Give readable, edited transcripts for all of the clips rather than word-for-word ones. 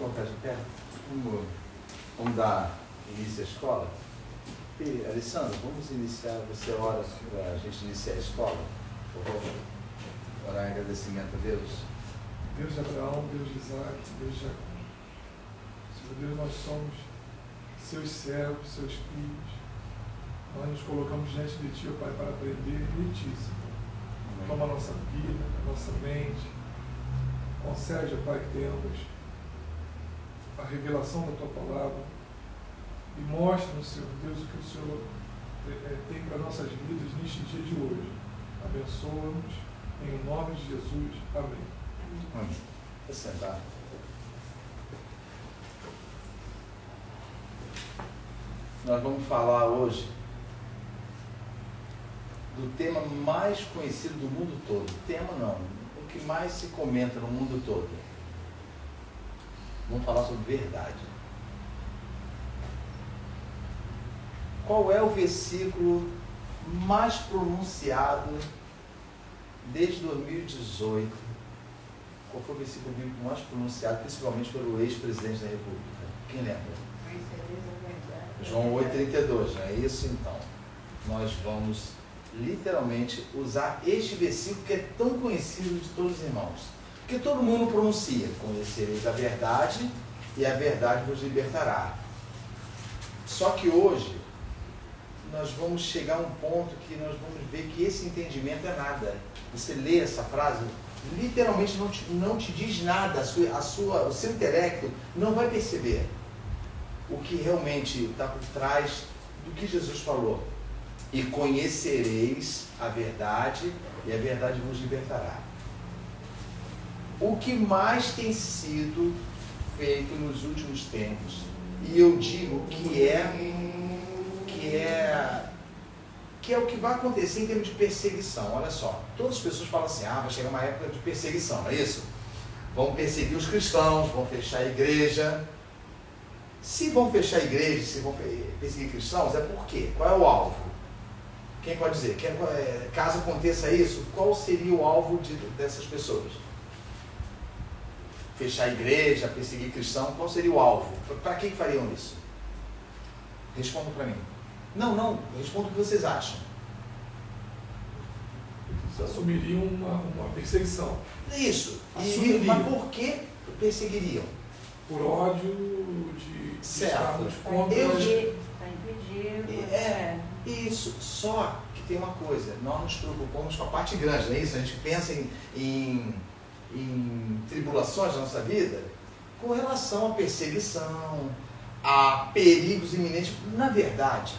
colocar de pé? Vamos dar início à escola? E, Alessandro, vamos iniciar, você ora para a gente iniciar a escola? Por favor. Orar em agradecimento a Deus. Deus de Abraão, Deus de Isaac, Deus de Jacó. Senhor Deus, nós somos seus servos, seus filhos. Nós nos colocamos diante de Ti, ó Pai, para aprender de Ti, Senhor. Toma a nossa vida, a nossa mente. Concede, ó Pai, que tenhamos a revelação da Tua palavra e mostra-nos, Senhor Deus, o que o Senhor tem para nossas vidas neste dia de hoje. Abençoa-nos, em nome de Jesus. Amém. Amém. Vou sentar. Nós vamos falar hoje do tema mais conhecido do mundo todo. Tema não, o que mais se comenta no mundo todo. Vamos falar sobre verdade. Qual é o versículo mais pronunciado desde 2018? Qual foi o versículo bíblico mais pronunciado, principalmente pelo ex-presidente da República? Quem lembra? João 8,32, não é isso? Então, nós vamos literalmente usar este versículo que é tão conhecido de todos os irmãos. Porque todo mundo pronuncia: conhecereis a verdade e a verdade vos libertará. Só que hoje nós vamos chegar a um ponto que nós vamos ver que esse entendimento é nada. Você lê essa frase, literalmente não te diz nada, o seu intelecto não vai perceber o que realmente está por trás do que Jesus falou. E conhecereis a verdade e a verdade vos libertará. O que mais tem sido feito nos últimos tempos, e eu digo que é o que vai acontecer em termos de perseguição. Olha só, todas as pessoas falam assim: vai chegar uma época de perseguição, não é isso? Vão perseguir os cristãos, vão fechar a igreja. Se vão fechar a igreja, se vão perseguir cristãos, é por quê? Qual é o alvo? Quem pode dizer? Caso aconteça isso, qual seria o alvo dessas pessoas? Fechar a igreja, perseguir cristão, qual seria o alvo? Para que fariam isso? Respondam para mim. Não, responda o que vocês acham. Eles assumiriam uma perseguição. Isso. Mas por que perseguiriam? Por ódio de estarmos contra... Isso. Só que tem uma coisa, nós nos preocupamos com a parte grande, não é isso? A gente pensa em tribulações na nossa vida com relação à perseguição, a perigos iminentes. Na verdade,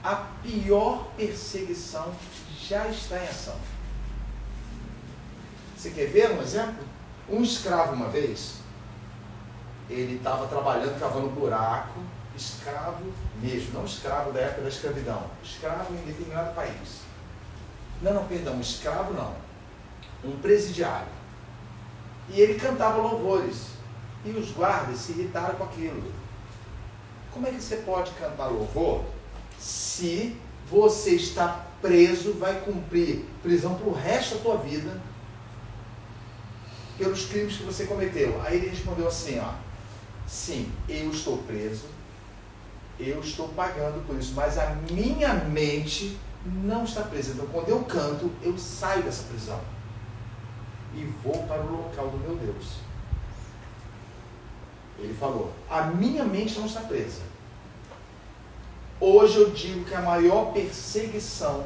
a pior perseguição já está em ação. Você quer ver um exemplo? Um escravo, uma vez, ele estava trabalhando, cavando buraco, escravo mesmo, não escravo da época da escravidão, escravo em determinado país. Escravo não, um presidiário. E ele cantava louvores, e os guardas se irritaram com aquilo. Como é que você pode cantar louvor se você está preso, vai cumprir prisão para o resto da tua vida pelos crimes que você cometeu? Aí ele respondeu assim, sim, eu estou preso, eu estou pagando por isso, mas a minha mente não está presa. Então quando eu canto, eu saio dessa prisão e vou para o local do meu Deus. Ele falou: a minha mente não está presa. Hoje eu digo que a maior perseguição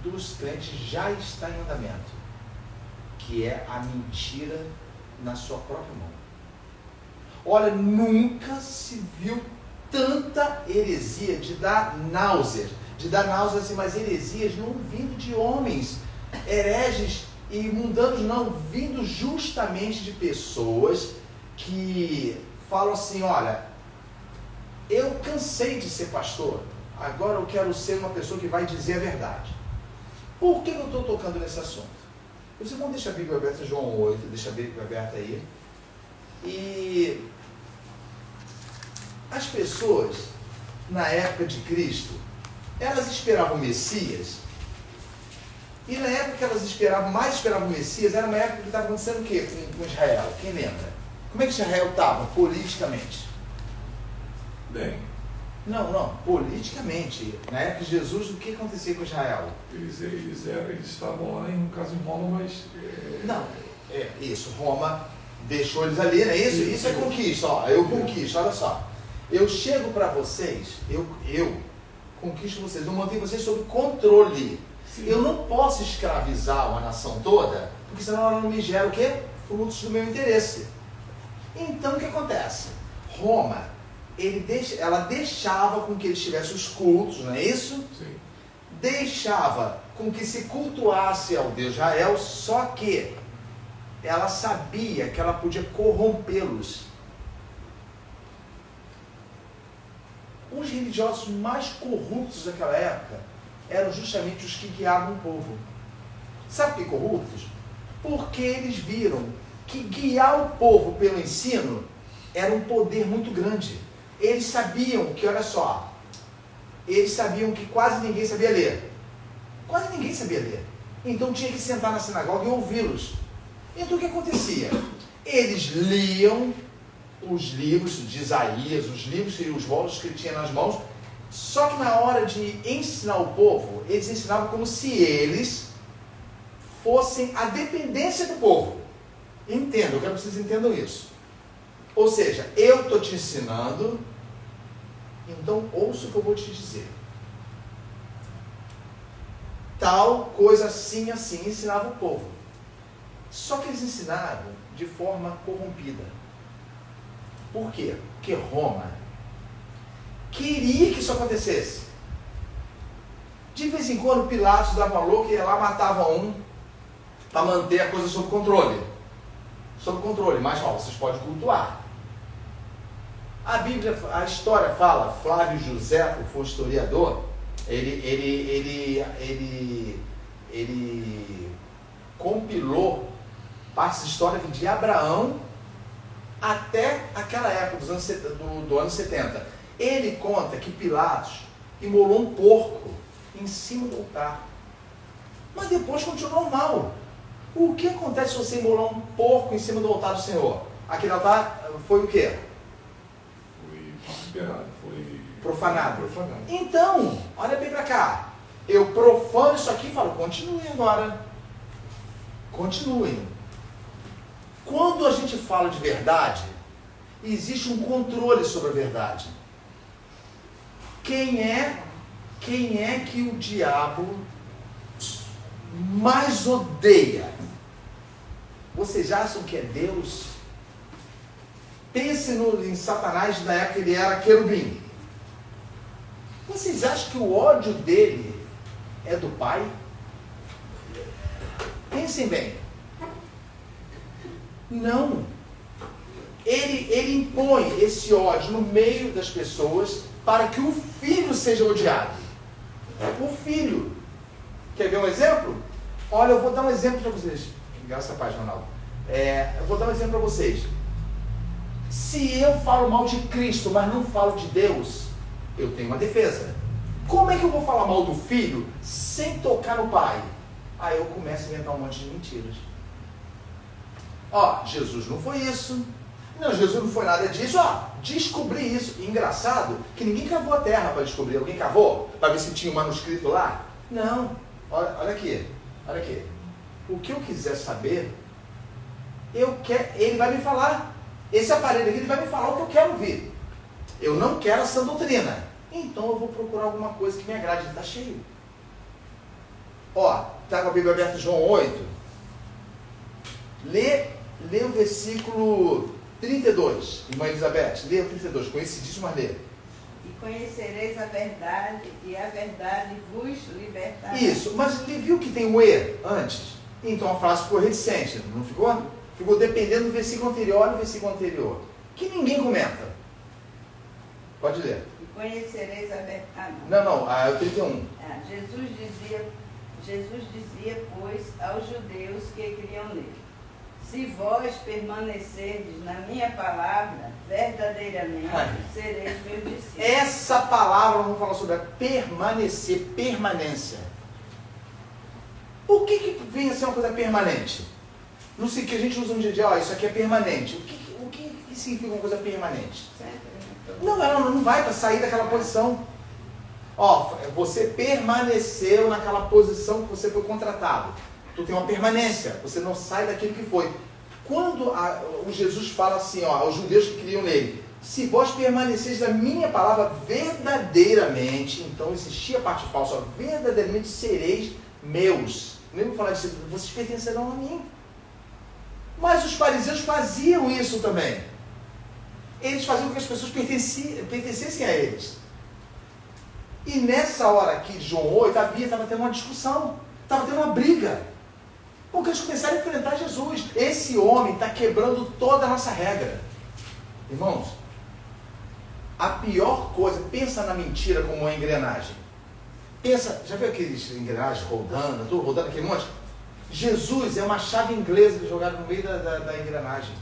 dos crentes já está em andamento, que é a mentira na sua própria mão. Olha, nunca se viu tanta heresia, de dar náuseas assim, mas heresias não vindo de homens hereges e mundanos, não, vindo justamente de pessoas que falam assim: olha, eu cansei de ser pastor, agora eu quero ser uma pessoa que vai dizer a verdade. Por que eu estou tocando nesse assunto? Os irmãos, deixa a Bíblia aberta, João 8, deixa a Bíblia aberta aí. E as pessoas, na época de Cristo, elas esperavam o Messias. E na época que elas mais esperavam o Messias, era uma época que estava acontecendo o quê com Israel? Quem lembra? Como é que Israel estava politicamente? Bem, Não, politicamente. Na época de Jesus, o que acontecia com Israel? eles estavam lá, no caso em Roma, mas... Não, isso, Roma deixou eles ali, não é isso? Isso é conquista, ó, eu conquisto, olha só. Eu chego para vocês, eu conquisto vocês, eu mantenho vocês sob controle. Sim. Eu não posso escravizar uma nação toda, porque senão ela não me gera o quê? Frutos do meu interesse. Então o que acontece? Roma, ela deixava com que eles tivessem os cultos, não é isso? Sim. Deixava com que se cultuasse ao Deus Israel, só que ela sabia que ela podia corrompê-los. Os religiosos mais corruptos daquela época eram justamente os que guiavam o povo. Sabe por que corruptos? Porque eles viram que guiar o povo pelo ensino era um poder muito grande. Eles sabiam que, olha só, eles sabiam que quase ninguém sabia ler. Quase ninguém sabia ler. Então tinha que sentar na sinagoga e ouvi-los. Então o que acontecia? Eles liam os livros de Isaías, os livros e os rolos que ele tinha nas mãos, só que na hora de ensinar o povo, eles ensinavam como se eles fossem a dependência do povo. Entenda, eu quero que vocês entendam isso. Ou seja, eu estou te ensinando, então ouça o que eu vou te dizer. Tal coisa assim, assim, ensinava o povo. Só que eles ensinavam de forma corrompida. Por quê? Porque Roma queria que isso acontecesse. De vez em quando Pilatos dava louco e ia lá, matava um para manter a coisa sob controle. Sob controle, mas ó, vocês podem cultuar. A Bíblia, a história fala, Flávio José, que foi historiador, ele compilou partes de história de Abraão até aquela época, do ano 70. Ele conta que Pilatos imolou um porco em cima do altar. Mas depois continuou normal. O que acontece se você imolar um porco em cima do altar do Senhor? Aquele altar foi o quê? Foi liberado, foi profanado. profanado. Então, olha bem para cá. Eu profano isso aqui e falo, continuem agora. Continuem. Quando a gente fala de verdade, existe um controle sobre a verdade. Quem é que o diabo mais odeia? Vocês acham que é Deus? Pense em Satanás na época que ele era querubim. Vocês acham que o ódio dele é do Pai? Pensem bem. Não. Ele impõe esse ódio no meio das pessoas para que o filho seja odiado. O filho. Quer ver um exemplo? Olha, eu vou dar um exemplo para vocês. Graças a paz, Ronaldo. Eu vou dar um exemplo para vocês. Se eu falo mal de Cristo, mas não falo de Deus, eu tenho uma defesa. Como é que eu vou falar mal do filho sem tocar no pai? Aí eu começo a inventar um monte de mentiras. Ó, Jesus não foi isso. Não, Jesus não foi nada disso. Ó, descobri isso. E engraçado que ninguém cavou a terra para descobrir. Alguém cavou? Para ver se tinha um manuscrito lá? Não. Olha aqui. Olha aqui. O que eu quiser saber, ele vai me falar. Esse aparelho aqui, ele vai me falar o que eu quero ouvir. Eu não quero essa doutrina. Então eu vou procurar alguma coisa que me agrade. Está cheio. Ó, está com a Bíblia aberta, João 8. Lê o versículo 32. Irmã Elizabeth, lê o 32. Conhecidíssimo, mas lê. E conhecereis a verdade, e a verdade vos libertará. Isso, mas viu que tem o E antes? Então a frase ficou reticente, não ficou? Ficou dependendo do versículo anterior e do versículo anterior. Que ninguém comenta. Pode ler. E conhecereis a verdade. Não, é o 31. Jesus dizia, pois, aos judeus que criam nele: se vós permanecerdes na minha palavra, verdadeiramente sereis meus discípulos. Essa palavra, vamos falar sobre a permanecer, permanência. O que vem a ser uma coisa permanente? Não sei, que a gente usa um dia de, isso aqui é permanente. O que que significa uma coisa permanente? Sempre. Não, ela não vai sair daquela posição. Ó, você permaneceu naquela posição que você foi contratado. Tu tem uma permanência, você não sai daquilo que foi. Quando o Jesus fala assim, ó, aos judeus que criam nele, se vós permaneceis na minha palavra verdadeiramente, então existia a parte falsa, ó, verdadeiramente sereis meus. Nem vou falar disso, vocês pertencerão a mim. Mas os fariseus faziam isso também. Eles faziam com que as pessoas pertencessem a eles. E nessa hora aqui de João 8, estava tendo uma discussão, estava tendo uma briga. Porque eles começaram a enfrentar Jesus. Esse homem está quebrando toda a nossa regra. Irmãos, a pior coisa, pensa na mentira como uma engrenagem. Pensa, já viu aqueles engrenagens rodando, tudo rodando aquele monte? Jesus é uma chave inglesa que jogaram no meio da engrenagem.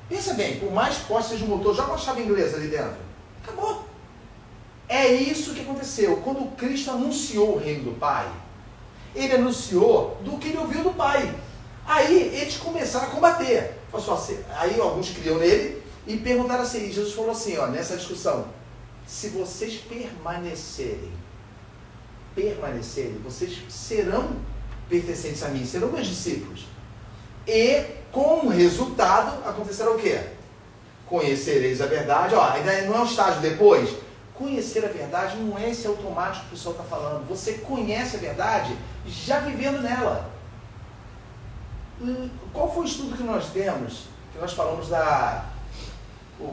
Pensa bem, por mais forte seja o motor, joga uma chave inglesa ali dentro. Acabou. É isso que aconteceu. Quando Cristo anunciou o reino do Pai, ele anunciou do que ele ouviu do Pai. Aí eles começaram a combater. Aí alguns criam nele e perguntaram assim, Jesus falou assim, ó, nessa discussão, se vocês permanecerem, vocês serão pertencentes a mim, serão meus discípulos. E com o resultado acontecerá o quê? Conhecereis a verdade, ó, ainda não é um estágio depois. Conhecer a verdade não é esse automático que o pessoal está falando. Você conhece a verdade já vivendo nela. Qual foi o estudo que nós demos? Que nós falamos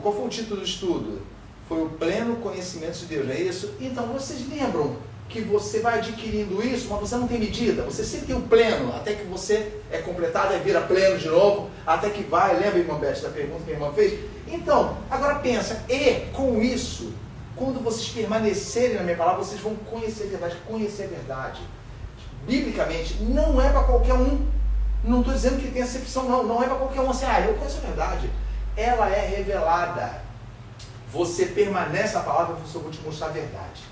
qual foi o título do estudo? Foi o pleno conhecimento de Deus, não é isso? Então vocês lembram que você vai adquirindo isso, mas você não tem medida. Você sempre tem o pleno, até que você é completado e vira pleno de novo, até que vai. Lembra, irmã Beth, da pergunta que a irmã fez? Então, agora pensa, e com isso, quando vocês permanecerem na minha palavra, vocês vão conhecer a verdade. Conhecer a verdade, biblicamente, não é para qualquer um. Não estou dizendo que tem acepção, não é para qualquer um assim, eu conheço a verdade. Ela é revelada. Você permanece na palavra, eu vou te mostrar a verdade.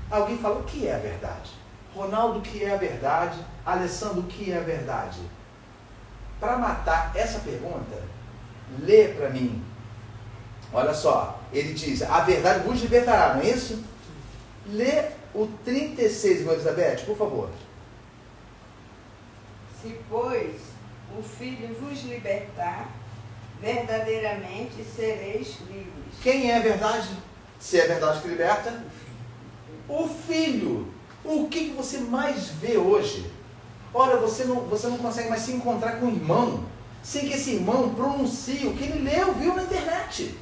Alguém fala, o que é a verdade? Ronaldo, o que é a verdade? Alessandro, o que é a verdade? Para matar essa pergunta, lê para mim. Olha só, ele diz, a verdade vos libertará, não é isso? Lê o 36, irmã Elizabeth, por favor. Se, pois, o Filho vos libertar, verdadeiramente sereis livres. Quem é a verdade? Se é a verdade que liberta? O Filho. O que você mais vê hoje? Olha, você não consegue mais se encontrar com o irmão sem que esse irmão pronuncie o que ele leu, viu na internet.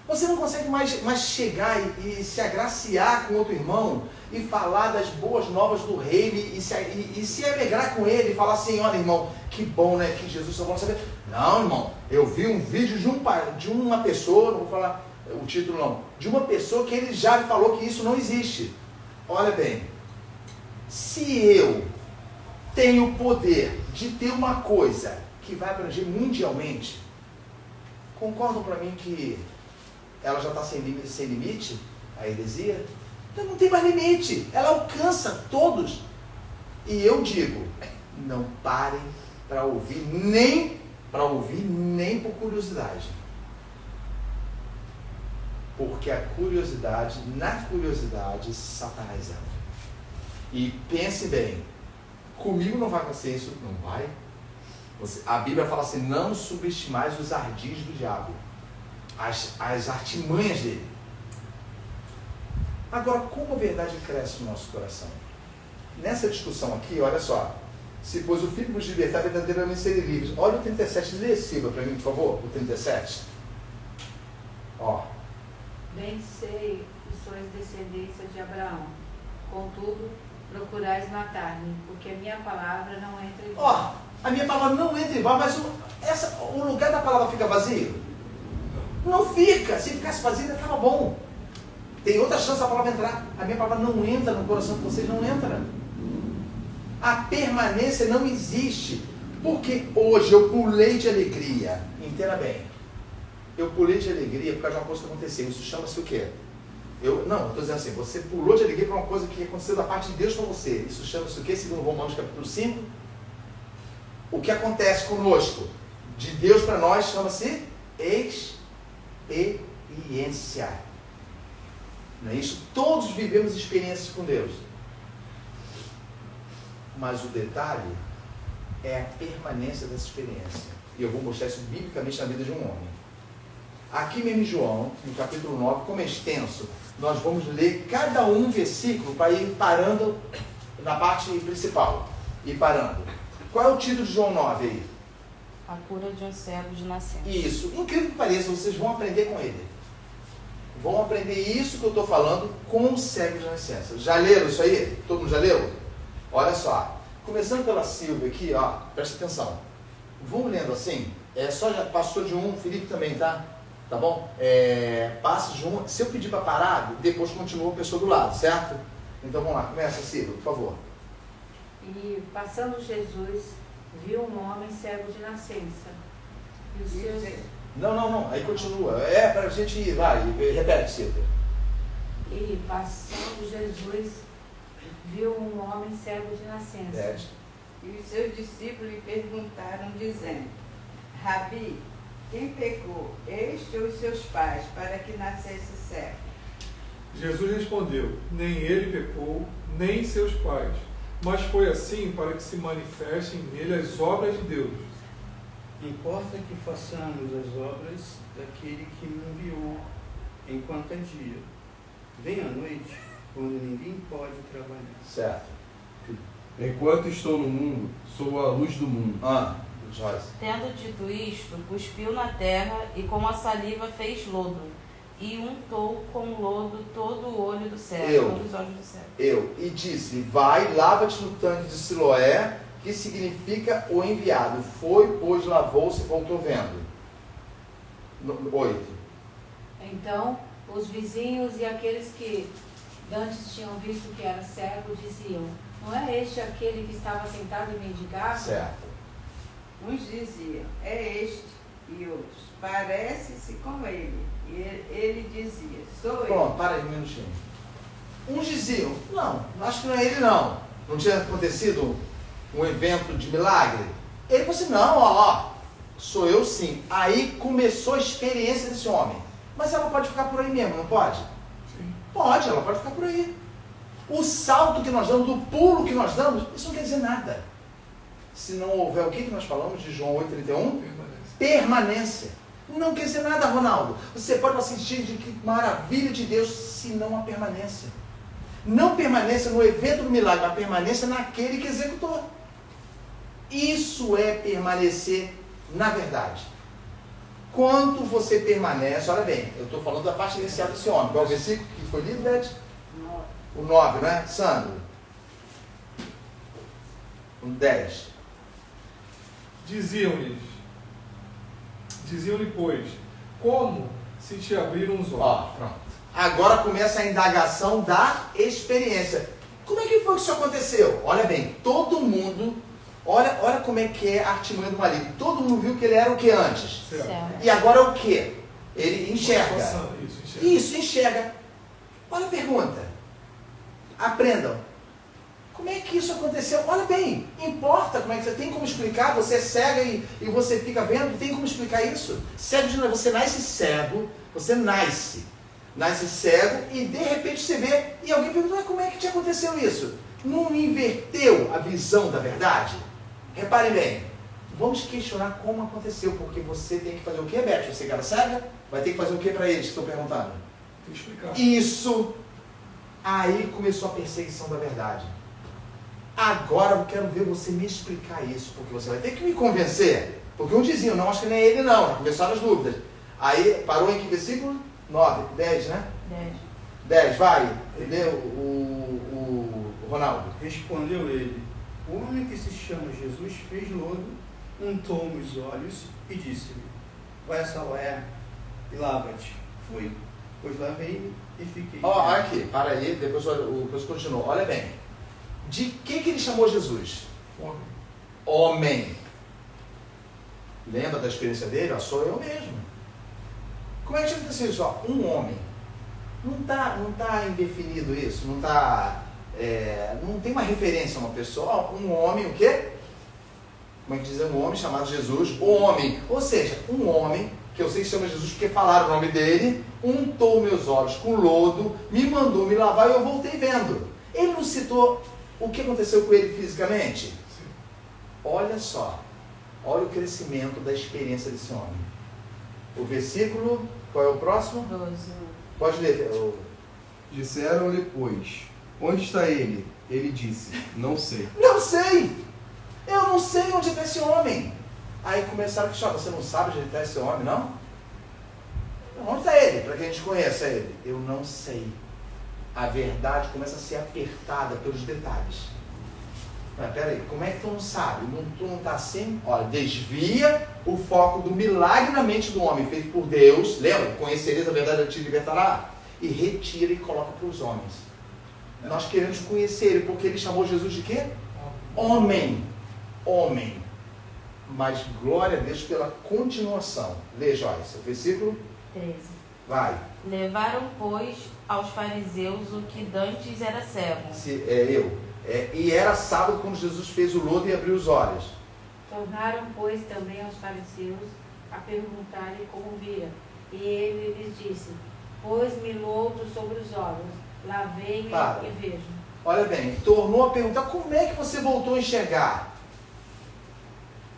Você não consegue mais chegar e se agraciar com outro irmão e falar das boas novas do reino e se alegrar com ele e falar assim, olha irmão, que bom, né, que Jesus só vai saber. Não, irmão, eu vi um vídeo de uma pessoa, não vou falar o título não, de uma pessoa que ele já falou que isso não existe. Olha bem, se eu tenho o poder de ter uma coisa que vai abranger mundialmente, concordam para mim que ela já está sem limite, a heresia? Então não tem mais limite, ela alcança todos. E eu digo, não parem para ouvir, nem por curiosidade. Porque na curiosidade, Satanás entra. E pense bem, comigo não vai acontecer isso, não vai. A Bíblia fala assim, não subestimais os ardis do diabo. As artimanhas dele. Agora, como a verdade cresce no nosso coração? Nessa discussão aqui, olha só. Se pois o Filho vos libertar, verdadeiramente serem livres. Olha o 37, lê Silva para mim, por favor, o 37. Ó. Bem sei que sois descendência de Abraão. Contudo, procurais matar-me, porque a minha palavra não entra em vós. Ó, a minha palavra não entra em vós, mas o lugar da palavra fica vazio? Não fica. Se ficasse vazio, ficava bom. Tem outra chance da palavra entrar. A minha palavra não entra no coração de vocês, não entra. A permanência não existe. Porque hoje eu pulei de alegria. Entenda bem. Eu pulei de alegria por causa de uma coisa que aconteceu. Isso chama-se o quê? Eu estou dizendo assim, você pulou de alegria por uma coisa que aconteceu da parte de Deus para você. Isso chama-se o quê? Segundo Romanos capítulo 5. O que acontece conosco de Deus para nós chama-se experiência. Não é isso? Todos vivemos experiências com Deus. Mas o detalhe é a permanência dessa experiência. E eu vou mostrar isso biblicamente na vida de um homem. Aqui mesmo em João, no capítulo 9, como é extenso, nós vamos ler cada um versículo para ir parando na parte principal. Ir parando. Qual é o título de João 9 aí? A cura de um cego de nascença. Isso. Incrível que pareça, vocês vão aprender com ele. Vão aprender isso que eu estou falando com o cego de nascença. Já leram isso aí? Todo mundo já leu? Olha só. Começando pela Silvia aqui, ó, presta atenção. Vamos lendo assim. Só já passou de um, Felipe também, tá? Tá bom? Passa de um. Se eu pedir para parar, depois continua a pessoa do lado, certo? Então vamos lá, começa, Silvia, por favor. E passando Jesus, viu um homem cego de nascença. E os seus... Não, aí continua. Para a gente ir, vai, repete, Silvia. E passando Jesus, viu um homem cego de nascença. E os seus discípulos lhe perguntaram, dizendo: Rabi, quem pecou, este ou os seus pais, para que nascesse cego? Jesus respondeu: nem ele pecou, nem seus pais, mas foi assim para que se manifestem nele as obras de Deus. Importa que façamos as obras daquele que me enviou enquanto é dia. Vem a noite, quando ninguém pode trabalhar. Certo. Enquanto estou no mundo, sou a luz do mundo. Joyce. Tendo dito isto, cuspiu na terra e com a saliva fez lodo, e untou com lodo todo o olho do cego, todos os olhos do cego. E disse: vai, lava-te no tanque de Siloé, que significa o enviado. Foi, pois, lavou-se e voltou vendo. 8. Então, os vizinhos e aqueles que antes tinham visto que era cego diziam: não é este aquele que estava sentado e mendigava? Certo. Uns diziam: é este, e outros: parece-se com ele. E ele dizia: sou ele. Pronto, para aí um minutinho. Uns diziam: não, acho que não é ele não. Não tinha acontecido um evento de milagre? Ele falou assim: não, ó, sou eu sim. Aí começou a experiência desse homem. Mas ela pode ficar por aí mesmo, não pode? Sim. Pode, ela pode ficar por aí. O salto que nós damos, o pulo que nós damos, isso não quer dizer nada. Se não houver o que nós falamos de João 8,31? Permanência. Não quer dizer nada, Ronaldo. Você pode assistir de que maravilha de Deus, se não a permanência. Não permanência no evento do milagre, mas permanência naquele que executou. Isso é permanecer na verdade. Quanto você permanece, olha bem, eu estou falando da parte inicial desse homem. Qual é o versículo que foi lido, Beth? O 9, não é? Sandro? O 10. Diziam-lhe, pois, como se te abriram os olhos? Ó, pronto. Agora começa a indagação da experiência. Como é que foi que isso aconteceu? Olha bem, todo mundo, olha como é que é a artimanha do maligno. Todo mundo viu que ele era o que antes? Certo. E agora é o que? Ele enxerga. Isso, enxerga. Isso, enxerga. Olha a pergunta. Aprendam. Como é que isso aconteceu? Olha bem, importa como é que você tem como explicar, você é cega e você fica vendo, tem como explicar isso? Cego de novo, você nasce cego, você nasce cego e de repente você vê, e alguém pergunta, como é que te aconteceu isso? Não inverteu a visão da verdade? Reparem bem, vamos questionar como aconteceu, porque você tem que fazer o que, Beth? Você que era cega? Vai ter que fazer o que para eles que estão perguntando? Tem que explicar. Isso, aí começou a perseguição da verdade. Agora eu quero ver você me explicar isso, porque você vai ter que me convencer. Porque um dizia, não, acho que nem é ele não, começaram as dúvidas. Aí parou em que versículo? 9, 10, né? 10, vai, entendeu? O Ronaldo. Respondeu ele: o homem que se chama Jesus fez lodo, untou-me os olhos e disse-me: vai a Siloé e lava-te. Fui, pois lavei-me e fiquei. Ó, aqui, para aí, depois continua. Olha bem. De que ele chamou Jesus? Homem. Lembra da experiência dele? Ó, sou eu mesmo. Como é que aconteceu isso? Ó, um homem. Não tá indefinido isso, não tem uma referência a uma pessoa. Ó, um homem, o quê? Como é que diz? Um homem chamado Jesus, o homem. Ou seja, um homem que eu sei que chama Jesus porque falaram o nome dele, untou meus olhos com lodo, me mandou me lavar e eu voltei vendo. Ele não citou o que aconteceu com ele fisicamente? Sim. Olha só, olha o crescimento da experiência desse homem. O versículo, qual é o próximo? 12. Pode ler. Disseram-lhe, pois, onde está ele? Ele disse, não sei. Não sei! Eu não sei onde está esse homem. Aí começaram a questionar, você não sabe onde está esse homem, não? Onde está ele? Para que a gente conheça ele. Eu não sei. A verdade começa a ser apertada pelos detalhes. Mas peraí, como é que tu não sabe? Tu não está assim? Olha, desvia o foco do milagre na mente do homem feito por Deus. Lembra? Conhecereis a verdade, ela te libertará. E retira e coloca para os homens. Nós queremos conhecer ele, porque ele chamou Jesus de quê? Homem. Homem. Mas glória a Deus pela continuação. Lê, Joyce, o versículo 13. vai. Levaram, pois, aos fariseus o que dantes era cego. E era sábado quando Jesus fez o lodo e abriu os olhos. Tornaram, pois, também aos fariseus a perguntar-lhe como vira. E ele lhes disse, pôs-me lodo sobre os olhos, lavei-me e vejo. Olha bem, tornou a perguntar, como é que você voltou a enxergar?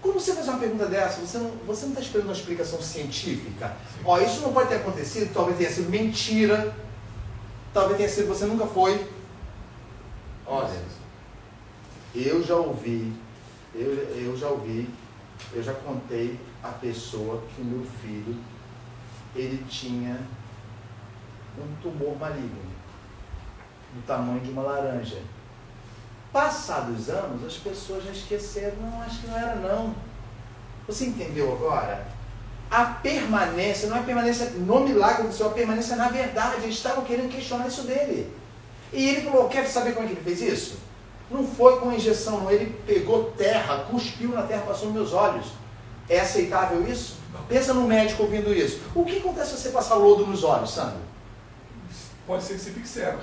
Quando você faz uma pergunta dessa, você não está esperando uma explicação científica. Ó, isso não pode ter acontecido, talvez tenha sido mentira, talvez tenha sido você nunca foi. Olha, eu já contei a pessoa que o meu filho, ele tinha um tumor maligno, do tamanho de uma laranja. Passados anos, as pessoas já esqueceram, não, acho que não era não. Você entendeu agora? A permanência, não é permanência no milagre do Senhor, a permanência na verdade. Eles estavam querendo questionar isso dele. E ele falou, quer saber como é que ele fez isso? Não foi com injeção, não. Ele pegou terra, cuspiu na terra, passou nos meus olhos. É aceitável isso? Pensa no médico ouvindo isso. O que acontece se você passar lodo nos olhos, Sandro? Pode ser que você fique cego.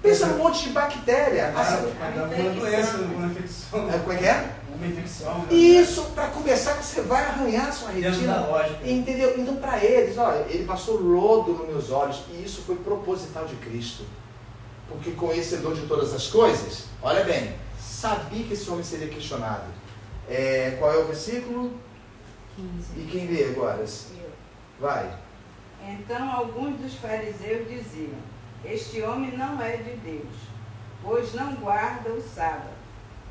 Pensa num monte de bactéria. Vai dar uma doença, uma infecção. Como é que é? Uma infecção. Isso, para começar, você vai arranhar a sua Dentro retina. da lógica. Entendeu? Então, para eles, olha, ele passou lodo nos meus olhos, e isso foi proposital de Cristo. Porque conhecedor de todas as coisas, olha bem, sabia que esse homem seria questionado. Qual é o versículo? 15. E quem lê agora? Vai. Então alguns dos fariseus diziam, este homem não é de Deus, pois não guarda o sábado.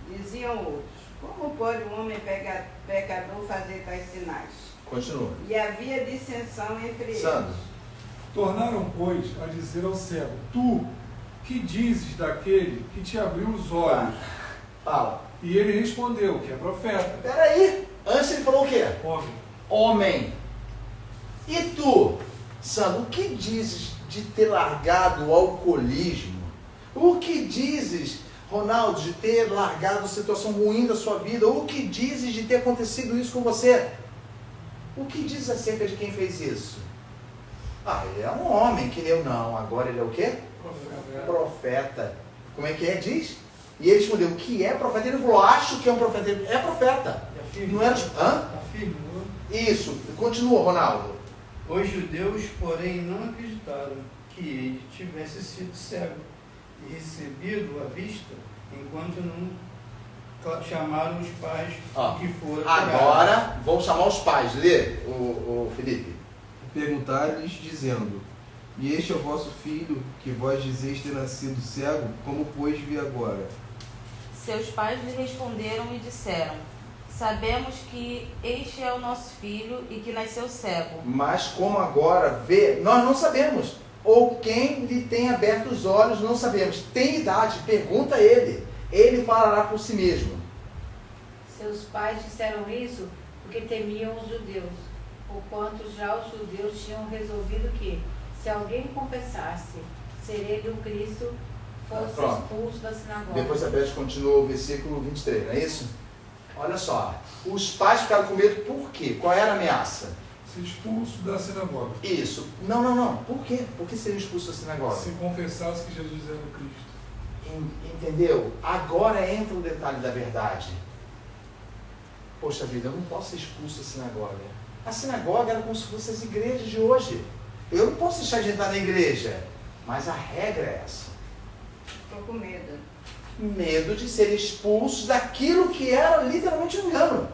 Diziam outros, como pode um homem pecador fazer tais sinais? Continua. E havia dissensão entre eles. Sandro. Tornaram, pois, a dizer ao cego, tu, que dizes daquele que te abriu os olhos? Fala. E ele respondeu, que é profeta. Peraí. Antes ele falou o quê? Homem. Homem. E tu, Sandro, o que dizes de ter largado o alcoolismo? O que dizes, Ronaldo, de ter largado a situação ruim da sua vida? O que dizes de ter acontecido isso com você? O que diz acerca de quem fez isso? Ele é um homem que eu não. Agora ele é o quê? Profeta. Profeta. Como é que é? Diz? E ele respondeu, o que é profeta? Ele falou, acho que é um profeta. É profeta. Não era... Afirmou. Isso. Continua, Ronaldo. Os judeus, porém, não acreditaram que ele tivesse sido cego e recebido a vista, enquanto não chamaram os pais que foram. Agora, vamos chamar os pais. Lê, o Felipe. Perguntaram-lhes, dizendo, e este é o vosso filho, que vós dizeis ter nascido cego, como pois vê agora? Seus pais lhe responderam e disseram, sabemos que este é o nosso filho e que nasceu cego. Mas como agora vê, nós não sabemos. Ou quem lhe tem aberto os olhos, não sabemos. Tem idade, pergunta a ele. Ele falará por si mesmo. Seus pais disseram isso porque temiam os judeus, porquanto já os judeus tinham resolvido que, se alguém confessasse ser ele o Cristo, fosse expulso da sinagoga. Depois a Beth continua o versículo 23, não é isso? Olha só, os pais ficaram com medo por quê? Qual era a ameaça? Ser expulso da sinagoga. Isso. Não. Por quê? Por que seria expulso da sinagoga? Se confessasse que Jesus era o Cristo. Entendeu? Agora entra o detalhe da verdade. Poxa vida, eu não posso ser expulso da sinagoga. A sinagoga era como se fossem as igrejas de hoje. Eu não posso deixar de entrar na igreja, mas a regra é essa. Estou com medo. Medo de ser expulsos daquilo que era literalmente um engano.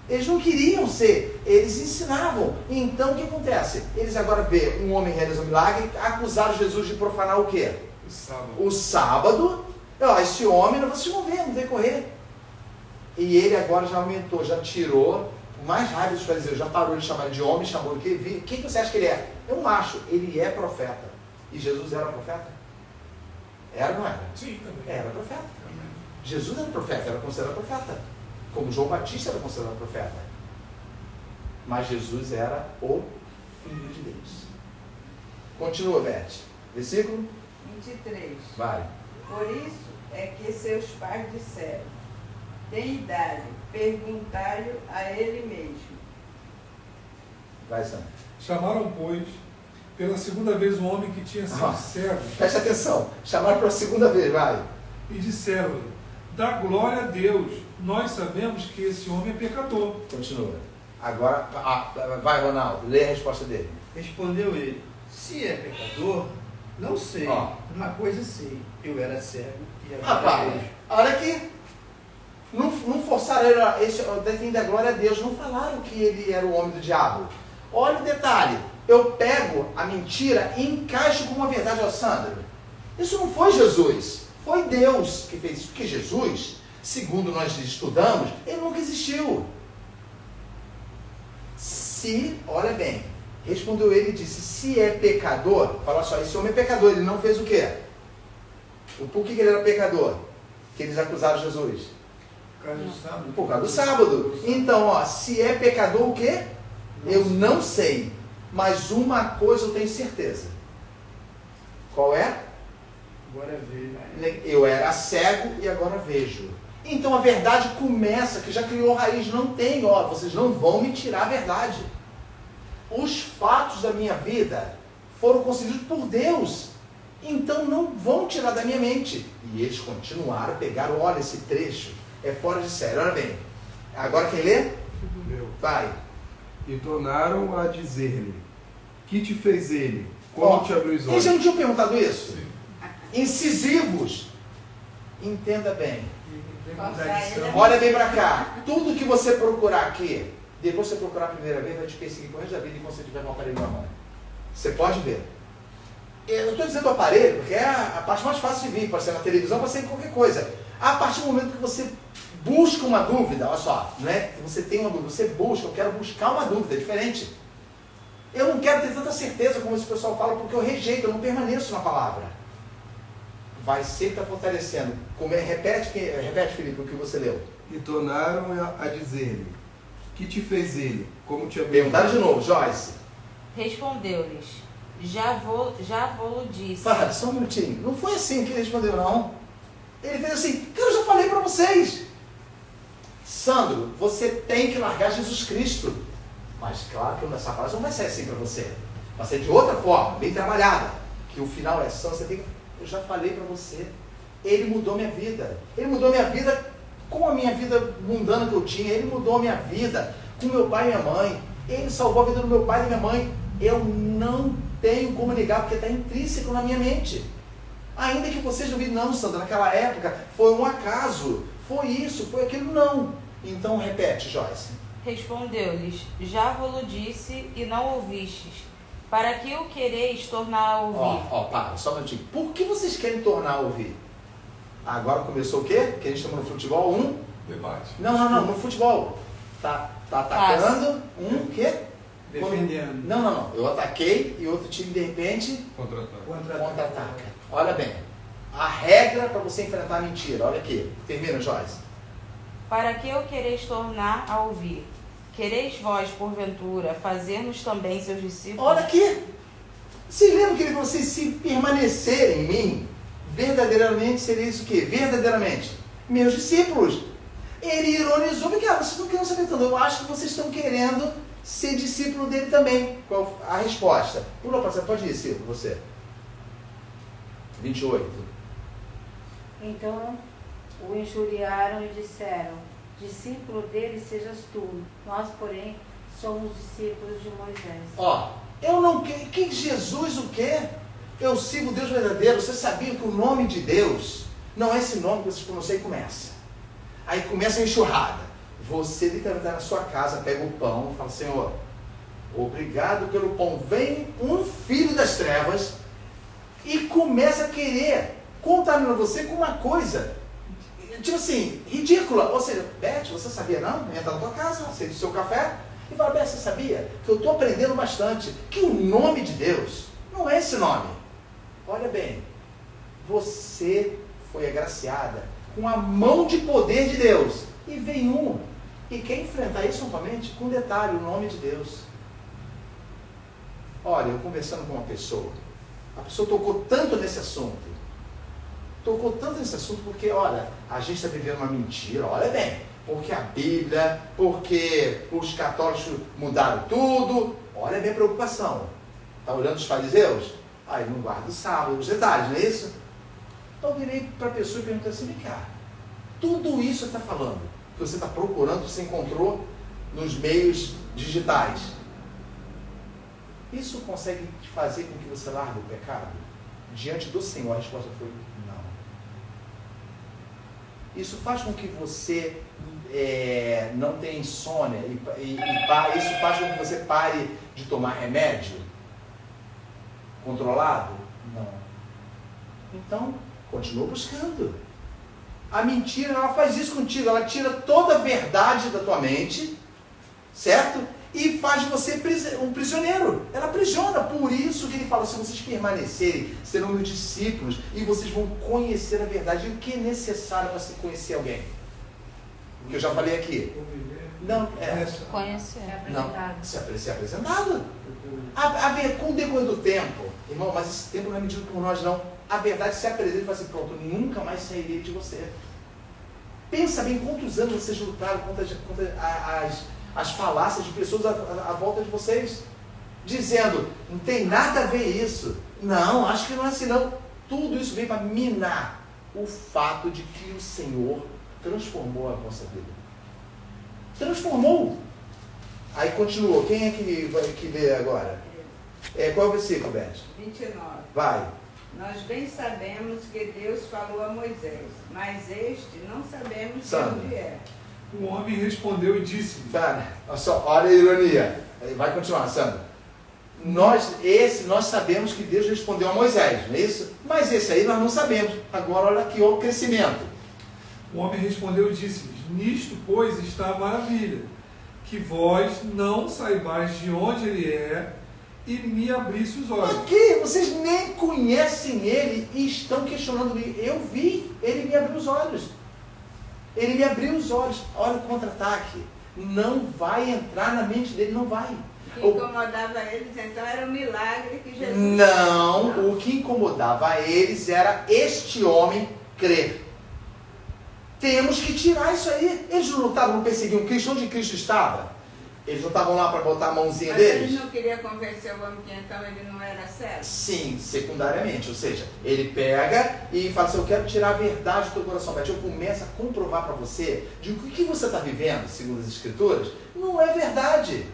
Eles não queriam ser, eles ensinavam. Então o que acontece? Eles agora vê um homem realizar um milagre, acusaram Jesus de profanar o quê? O sábado. O sábado. Ó, esse homem, vocês vão ver no decorrer. E ele agora já aumentou, já tirou o mais raiva dos fariseus, já parou de chamar ele de homem, chamou de quê? Quem que você acha que ele é? É um macho, ele é profeta. E Jesus era profeta? Era ou não era? Sim, também. Era profeta. Jesus era profeta, era considerado profeta. Como João Batista era considerado profeta. Mas Jesus era o Filho de Deus. Continua, Beth. Versículo? 23. Vai. Por isso é que seus pais disseram: tem idade, perguntai-lhe a ele mesmo. Vai, Sam. Chamaram, pois, pela segunda vez um homem que tinha sido cego Preste atenção. Chamaram pela segunda vez, vai. e disseram-lhe: dá glória a Deus, nós sabemos que esse homem é pecador. Continua. Agora, vai, Ronaldo, lê a resposta dele. Respondeu ele: se é pecador, não sei. Ó. Uma coisa sei, eu era cego e agora Rapaz, vejo. olha aqui. Não forçaram ele, esse defende a glória a Deus. Não falaram que ele era o homem do diabo. Olha o detalhe. Eu pego a mentira e encaixo com uma verdade, ó, Sandro. Isso não foi Jesus. Foi Deus que fez isso. Porque Jesus, segundo nós estudamos, ele nunca existiu. Olha bem, respondeu ele e disse: se é pecador, fala só, esse homem é pecador, ele não fez o quê? Por que ele era pecador? Que eles acusaram Jesus? Por causa do sábado. Por causa do sábado. Então, ó, se é pecador o quê? Eu não sei, mas uma coisa eu tenho certeza. Qual é? Agora vejo. Eu era cego e agora vejo. Então a verdade começa, que já criou raiz, não tem, ó, vocês não vão me tirar a verdade. Os fatos da minha vida foram concedidos por Deus. Então não vão tirar da minha mente. E eles continuaram, pegaram, olha esse trecho, é fora de série, olha bem. Agora quem lê? Meu. Vai. E tornaram a dizer-lhe: que te fez ele? Como te abriu os Eles olhos? já não tinham perguntado isso? Incisivos. Entenda bem. Olha bem para cá. Tudo que você procurar aqui, depois você procurar a primeira vez, vai te perseguir com o resto da vida enquanto você tiver um aparelho na mão. Você pode ver. Eu não estou dizendo aparelho, porque é a parte mais fácil de vir. Pode ser na televisão, pode ser em qualquer coisa. A partir do momento que você busca uma dúvida, olha só, não é? Você tem uma dúvida, você busca, eu quero buscar uma dúvida, é diferente. Eu não quero ter tanta certeza como esse pessoal fala, porque eu rejeito, eu não permaneço na palavra. Vai sempre estar fortalecendo. Repete, Felipe, o que você leu. E tornaram a dizer-lhe: que te fez ele? Como te abriu? Perguntaram de novo, Joyce. Respondeu-lhes: já vou disse. Para, só um minutinho. Não foi assim que ele respondeu, não. Ele fez assim: cara, eu já falei para vocês. Sandro, você tem que largar Jesus Cristo. Mas claro que essa frase não vai ser assim para você. Vai ser de outra forma, bem trabalhada. Que o final é só, você tem que... Eu já falei para você. Ele mudou minha vida. Ele mudou minha vida com a minha vida mundana que eu tinha. Ele mudou a minha vida com meu pai e minha mãe. Ele salvou a vida do meu pai e da minha mãe. Eu não tenho como negar, porque está intrínseco na minha mente. Ainda que vocês não viram, não, Sandra, naquela época foi um acaso. Foi isso, foi aquilo, não. Então repete, Joyce. Respondeu-lhes: já vos disse e não ouvistes. Para que o quereis tornar a ouvir? Para, só um minutinho. Por que vocês querem tornar a ouvir? Agora começou o quê? Que a gente chama no futebol Debate. Não, no futebol. Tá atacando, o quê? Defendendo. Não. Eu ataquei e outro time de repente Contra-ataque. contra-ataca. Olha bem. A regra para você enfrentar a mentira. Olha aqui. Termina, Joyce. Para que o quereis tornar a ouvir? Quereis vós, porventura, fazer-nos também seus discípulos? Olha aqui. Vocês lembram que ele falou assim, se permanecerem em mim, verdadeiramente seria isso o quê? Verdadeiramente. Meus discípulos. Ele ironizou, porque vocês não querem saber tanto. Eu acho que vocês estão querendo ser discípulo dele também. Qual a resposta? Pula, pode ir, Silvio, você. 28. Então o injuriaram e disseram: discípulo dele sejas tu, nós, porém, Somos discípulos de Moisés. Ó, eu não quero. Que Jesus o quê? Eu sigo o Deus verdadeiro. Você sabia que o nome de Deus não é esse nome que vocês pronunciam e começa. Aí começa a enxurrada. Você literalmente está na sua casa, pega o pão e fala, Senhor, obrigado pelo pão. Vem um filho das trevas e começa a querer contaminar você com uma coisa, tipo assim, ridícula. Ou seja, Beth, você sabia não? Entra na tua casa, aceita o seu café e fala, Beth, você sabia que eu estou aprendendo bastante que o nome de Deus não é esse nome. Olha bem, você foi agraciada com a mão de poder de Deus. E vem um e quer enfrentar isso novamente com um detalhe, o nome de Deus. Olha, eu conversando com uma pessoa, a pessoa tocou tanto nesse assunto. Porque, olha, a gente está vivendo uma mentira, olha bem, porque a Bíblia, porque os católicos mudaram tudo, olha bem a preocupação. Está olhando os fariseus? Aí não guarda o sábado, os detalhes, não é isso? Então eu virei para a pessoa e perguntei assim, vem cá, tudo isso você está falando, que você está procurando, você encontrou nos meios digitais, isso consegue fazer com que você largue o pecado? Diante do Senhor, a resposta foi não. Isso faz com que você não tenha insônia, isso faz com que você pare de tomar remédio controlado? Não. Então, continua buscando. A mentira, ela faz isso contigo, ela tira toda a verdade da tua mente, certo? E faz de você um prisioneiro. Ela aprisiona. Por isso que ele fala, se vocês permanecerem, serão meus discípulos e vocês vão conhecer a verdade. E o que é necessário para se conhecer alguém? O que eu já falei aqui. Não, Conhecer. Não, ser apresentado. Com o decorrer do tempo, irmão, mas esse tempo não é medido por nós, não. A verdade se apresenta e fala assim, pronto, nunca mais sairei de você. Pensa bem quantos anos vocês lutaram contra as falácias de pessoas à volta de vocês, dizendo, não tem nada a ver isso. Não, acho que não é assim não. Tudo isso veio para minar o fato de que o Senhor transformou a nossa vida. Transformou. Aí continuou. Quem é que lê agora? Qual é o versículo, Beth? 29. Vai. Nós bem sabemos que Deus falou a Moisés, mas este não sabemos de Sandra. onde é. O homem respondeu e disse-lhe. Tá, olha a ironia. Vai continuar, Sandra. Nós sabemos que Deus respondeu a Moisés, não é isso? Mas esse aí nós não sabemos. Agora olha aqui o crescimento. O homem respondeu e disse-lhes, nisto, pois, está a maravilha, que vós não saibais de onde ele é e me abrisse os olhos. Aqui, vocês nem conhecem ele e estão questionando ele. Eu vi, ele me abriu os olhos. Ele me abriu os olhos. Olha o contra-ataque. Não vai entrar na mente dele, não vai. O que incomodava eles, então, era o milagre que Jesus fez. Não, o que incomodava eles era este homem crer. Temos que tirar isso aí. Eles não lutavam, não perseguiam Cristo. Onde Cristo estava? Eles não estavam lá para botar a mãozinha deles? Eles não queriam convencer o homem que então ele não era certo? Sim, secundariamente. Ou seja, ele pega e fala assim, eu quero tirar a verdade do teu coração. Mas eu começo a comprovar para você de que o que você está vivendo, segundo as Escrituras, não é verdade.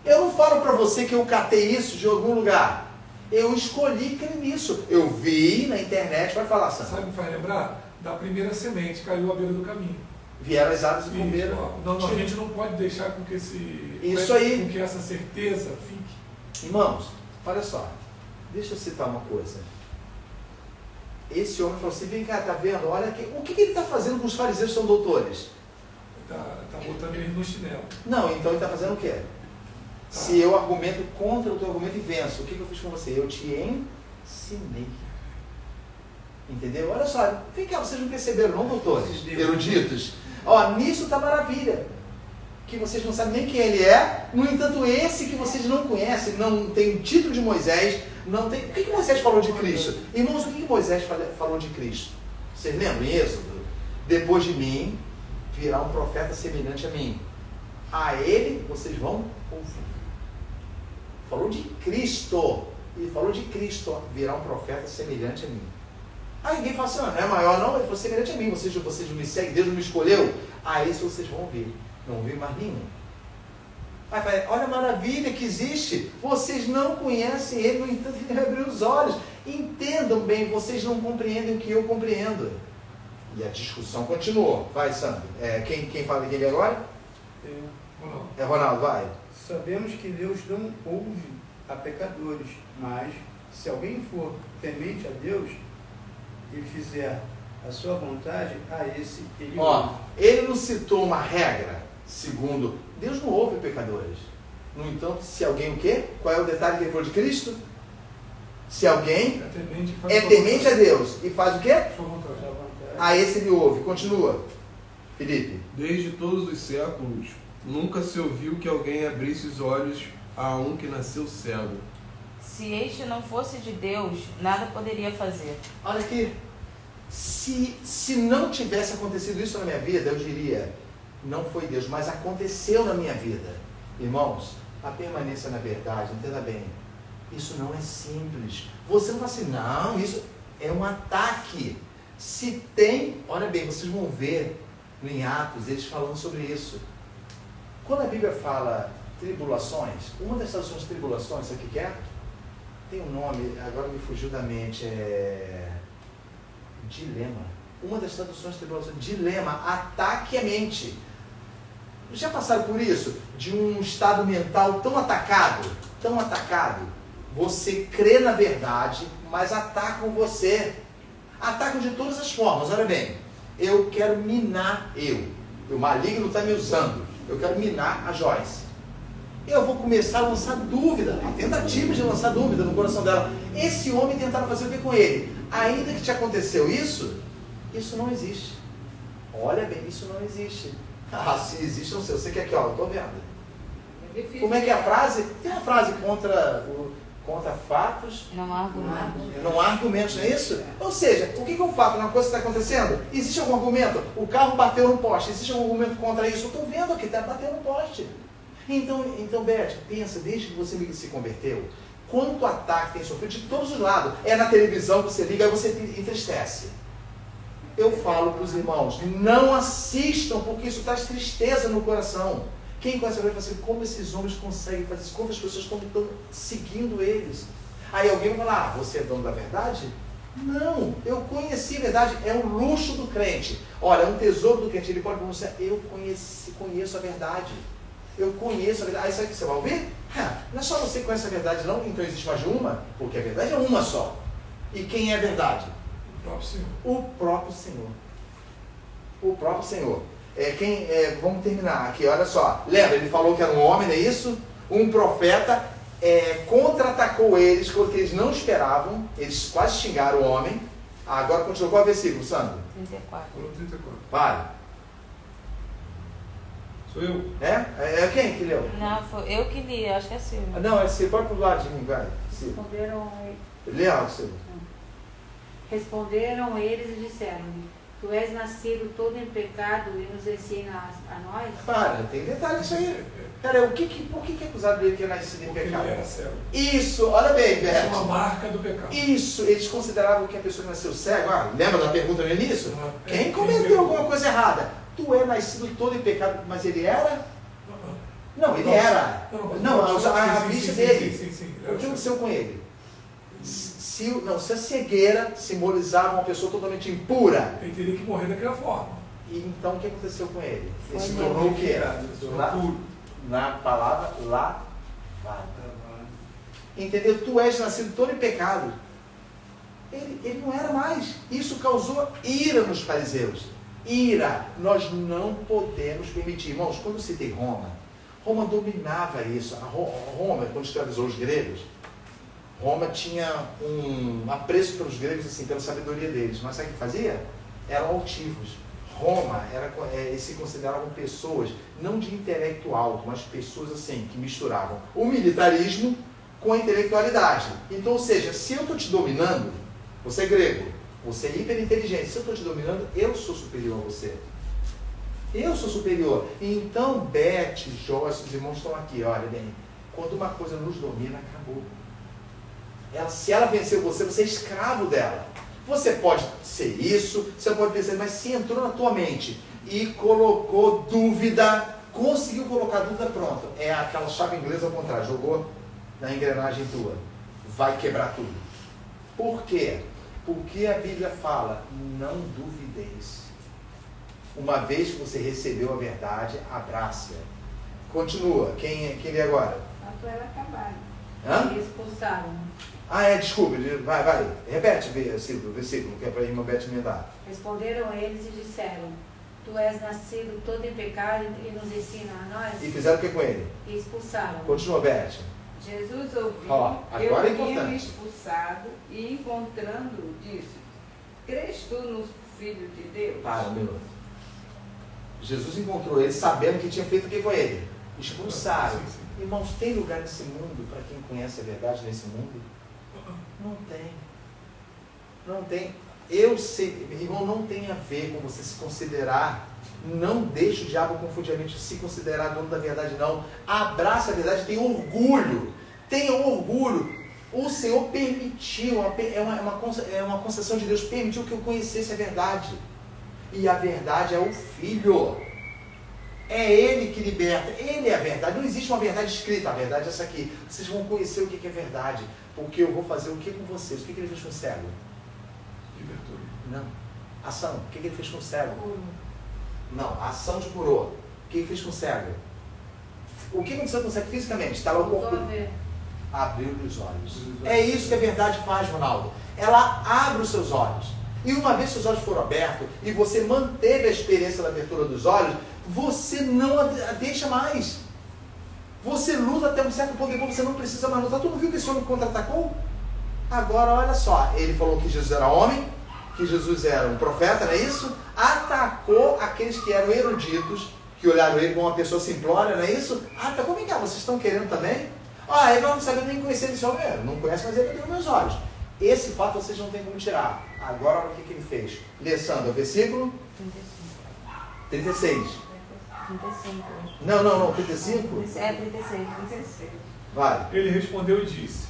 Eu não falo para você que eu catei isso de algum lugar. Eu escolhi crer nisso. Eu vi na internet, vai falar, Sandra. Sabe o que faz lembrar? Da primeira semente, caiu à beira do caminho. Vieram as aves e comeram. Não, a gente não pode deixar com que com que essa certeza fique. Irmãos, olha só. Deixa eu citar uma coisa. Esse homem falou assim, vem cá, tá vendo? Olha aqui. O que ele está fazendo com os fariseus que são doutores? Tá botando ele no chinelo. Não, então ele está fazendo o quê? Se eu argumento contra o teu argumento e venço, o que eu fiz com você? Eu te ensinei. Entendeu? Olha só, vem cá, vocês não perceberam, não, doutores? Eruditos. Ó, nisso está maravilha. Que vocês não sabem nem quem ele é. No entanto, esse que vocês não conhecem, não tem o título de Moisés, não tem. O que Moisés falou de Cristo? Irmãos, o que Moisés falou de Cristo? Vocês lembram em Êxodo? Depois de mim, virá um profeta semelhante a mim. A ele vocês vão ouvir. Falou de Cristo. Ele falou de Cristo, virá um profeta semelhante a mim. Aí ninguém fala assim, não é maior não, ele falou semelhante a mim, vocês não me seguem, Deus não me escolheu. Esse vocês vão ouvir, não ouvir mais nenhum. Aí fala, olha a maravilha que existe. Vocês não conhecem ele, no entanto, ele abriu os olhos. Entendam bem, vocês não compreendem o que eu compreendo. E a discussão continuou. Vai, Sandro. Quem fala aqui agora? Ronaldo. É Ronaldo, vai. Sabemos que Deus não ouve a pecadores, mas se alguém for temente a Deus e fizer a sua vontade, a esse ele ouve. Ele não citou uma regra, segundo, Deus não ouve pecadores. No entanto, se alguém o quê? Qual é o detalhe que ele falou de Cristo? Se alguém é temente a Deus e faz o quê? Sua vontade. A esse ele ouve. Continua, Felipe. Desde todos os séculos, nunca se ouviu que alguém abrisse os olhos a um que nasceu cego. Se este não fosse de Deus, nada poderia fazer. Olha aqui. Se não tivesse acontecido isso na minha vida, eu diria, não foi Deus, mas aconteceu na minha vida. Irmãos, a permanência na verdade, entenda bem, isso não é simples. Você não vai assim, não, isso é um ataque. Se tem, olha bem, vocês vão ver em Atos, eles falando sobre isso. Quando a Bíblia fala tribulações, uma das traduções de tribulações, sabe o que é? Tem um nome, agora me fugiu da mente, dilema. Uma das traduções de tribulações, dilema, ataque à mente. Já passaram por isso? De um estado mental tão atacado, você crê na verdade, mas atacam você. Atacam de todas as formas, olha bem. Eu quero minar o maligno está me usando. Eu quero minar a Joyce. Eu vou começar a lançar dúvida, a tentativa de lançar dúvida no coração dela. Esse homem tentaram fazer o que com ele? Ainda que te aconteceu isso não existe. Olha bem, isso não existe. Se existe, não sei. Eu sei que aqui, eu estou vendo. Como é que é a frase? Tem uma frase contra fatos. Não há argumentos. Não há argumentos, não é isso? Ou seja, o que é um fato? Uma coisa que está acontecendo? Existe algum argumento? O carro bateu no poste. Existe algum argumento contra isso? Eu estou vendo aqui, está batendo no poste. Então, Beth, pensa, desde que você se converteu, quanto ataque tem sofrido de todos os lados. É na televisão, você liga e você entristece. Eu falo para os irmãos, não assistam, porque isso traz tristeza no coração. Quem conhece a Bíblia fala assim, como esses homens conseguem fazer isso? Como as pessoas estão seguindo eles? Aí alguém vai falar, você é dono da verdade? Não, eu conheci a verdade, é um luxo do crente. Olha, é um tesouro do crente, ele pode pronunciar, eu conheço a verdade. Eu conheço a verdade. Aí sabe o que você vai ouvir? Não é só você que conhece a verdade não, então existe mais de uma, porque a verdade é uma só. E quem é a verdade? O próprio Senhor. O próprio Senhor. O próprio Senhor. Vamos terminar aqui, olha só. Lembra, ele falou que era um homem, não é isso? Um profeta contra-atacou eles, porque eles não esperavam, eles quase xingaram o homem. Agora continua qual é o versículo, Sandro? 34. Falou 34. Vai. Sou eu. É quem que leu? Não, foi eu que li, acho que é Silvio. Não, é Silvio, pode pro lado de mim, vai. Responderam eles e disseram-lhe, tu és nascido todo em pecado e nos ensina a nós? Para, tem detalhe isso aí. Cara, por que é acusado dele que é nascido em Porque pecado? ele era cego. Isso, olha bem, Isso é Beth. uma marca do pecado. Isso, eles consideravam que a pessoa que nasceu cego, lembra da pergunta no início? Quem Quem cometeu pecou? alguma coisa errada? Tu é nascido todo em pecado, mas ele era? Não, ele Não, era. não, A vista dele. Sim. O que aconteceu com ele? Se a cegueira simbolizava uma pessoa totalmente impura, Ele teria que morrer daquela forma. e então o que aconteceu com ele? Ele se Foi tornou o quê? Tornou puro. Na palavra lavado. Entendeu? Tu és nascido todo em pecado. Ele não era mais. Isso causou ira nos fariseus. Ira. Nós não podemos permitir. Irmãos, quando eu citei Roma dominava isso. Roma, quando escravizou os gregos, Roma tinha um apreço pelos gregos, assim, pela sabedoria deles. Mas sabe o que fazia? Eram altivos. Roma se consideravam pessoas, não de intelecto alto, mas pessoas assim, que misturavam o militarismo com a intelectualidade. Então, ou seja, se eu estou te dominando, você é grego, você é hiperinteligente, se eu estou te dominando, eu sou superior a você. Eu sou superior. Então, Beth, Joyce, os irmãos estão aqui, olha bem, quando uma coisa nos domina, acabou. Se ela venceu você é escravo dela. Você pode ser isso, você pode pensar, mas se entrou na tua mente e colocou dúvida, Conseguiu colocar a dúvida, pronto. É aquela chave inglesa ao contrário. Jogou na engrenagem tua. Vai quebrar tudo. Por quê? Porque a Bíblia fala, não duvideis. Uma vez que você recebeu a verdade, abrace-a. Continua. Quem lê agora? Tanto era acabar. Hã? E expulsaram. Desculpa. Vai. Repete o versículo, que é para a irmã Beth emendar. Responderam eles e disseram: Tu és nascido todo em pecado e nos ensina a nós? E fizeram o que com ele? E expulsaram. Continua, Beth. Jesus ouviu Ó, que agora é eu tinha importante. me expulsado e, encontrando-o, disse: Crês tu no Filho de Deus? Para um minuto. Jesus encontrou ele sabendo que tinha feito o que com ele? Expulsaram. Sim, sim. Irmãos, tem lugar nesse mundo para quem conhece a verdade nesse mundo? Não tem. Não tem. Eu sei, irmão, não tem a ver com você se considerar. Não deixe o diabo confundir a mente de se considerar dono da verdade, não. Abraça a verdade, tenha orgulho. Tenha orgulho. O Senhor permitiu, é uma concessão de Deus, permitiu que eu conhecesse a verdade. E a verdade é o Filho. É Ele que liberta. Ele é a verdade. Não existe uma verdade escrita. A verdade é essa aqui. Vocês vão conhecer o que é verdade. Porque eu vou fazer o que com vocês? O que ele fez com o cego? Libertou. Não. Ação. O que ele fez com o cego? Curo. Não. A ação te curou. O que ele fez com o cego? O que aconteceu com o cego fisicamente? Estava o Voltou corpo... a ver. Abriu-lhe os olhos. É isso que a verdade faz, Ronaldo. Ela abre os seus olhos. E uma vez que os olhos foram abertos e você manteve a experiência da abertura dos olhos, você não a deixa mais. Você luta até um certo ponto, depois você não precisa mais lutar. Tu não viu que esse homem contra-atacou? Agora, olha só. Ele falou que Jesus era homem, que Jesus era um profeta, não é isso? Atacou aqueles que eram eruditos, que olharam ele como uma pessoa simplória, não é isso? Atacou, vem cá, vocês estão querendo também? Ele não sabe nem conhecer esse homem. Não conhece, mas ele abriu meus olhos. Esse fato vocês não têm como tirar. Agora, olha o que ele fez. Lê, Sandra, o versículo 36. 35. Não, 35? É 36. Vai. Ele respondeu e disse: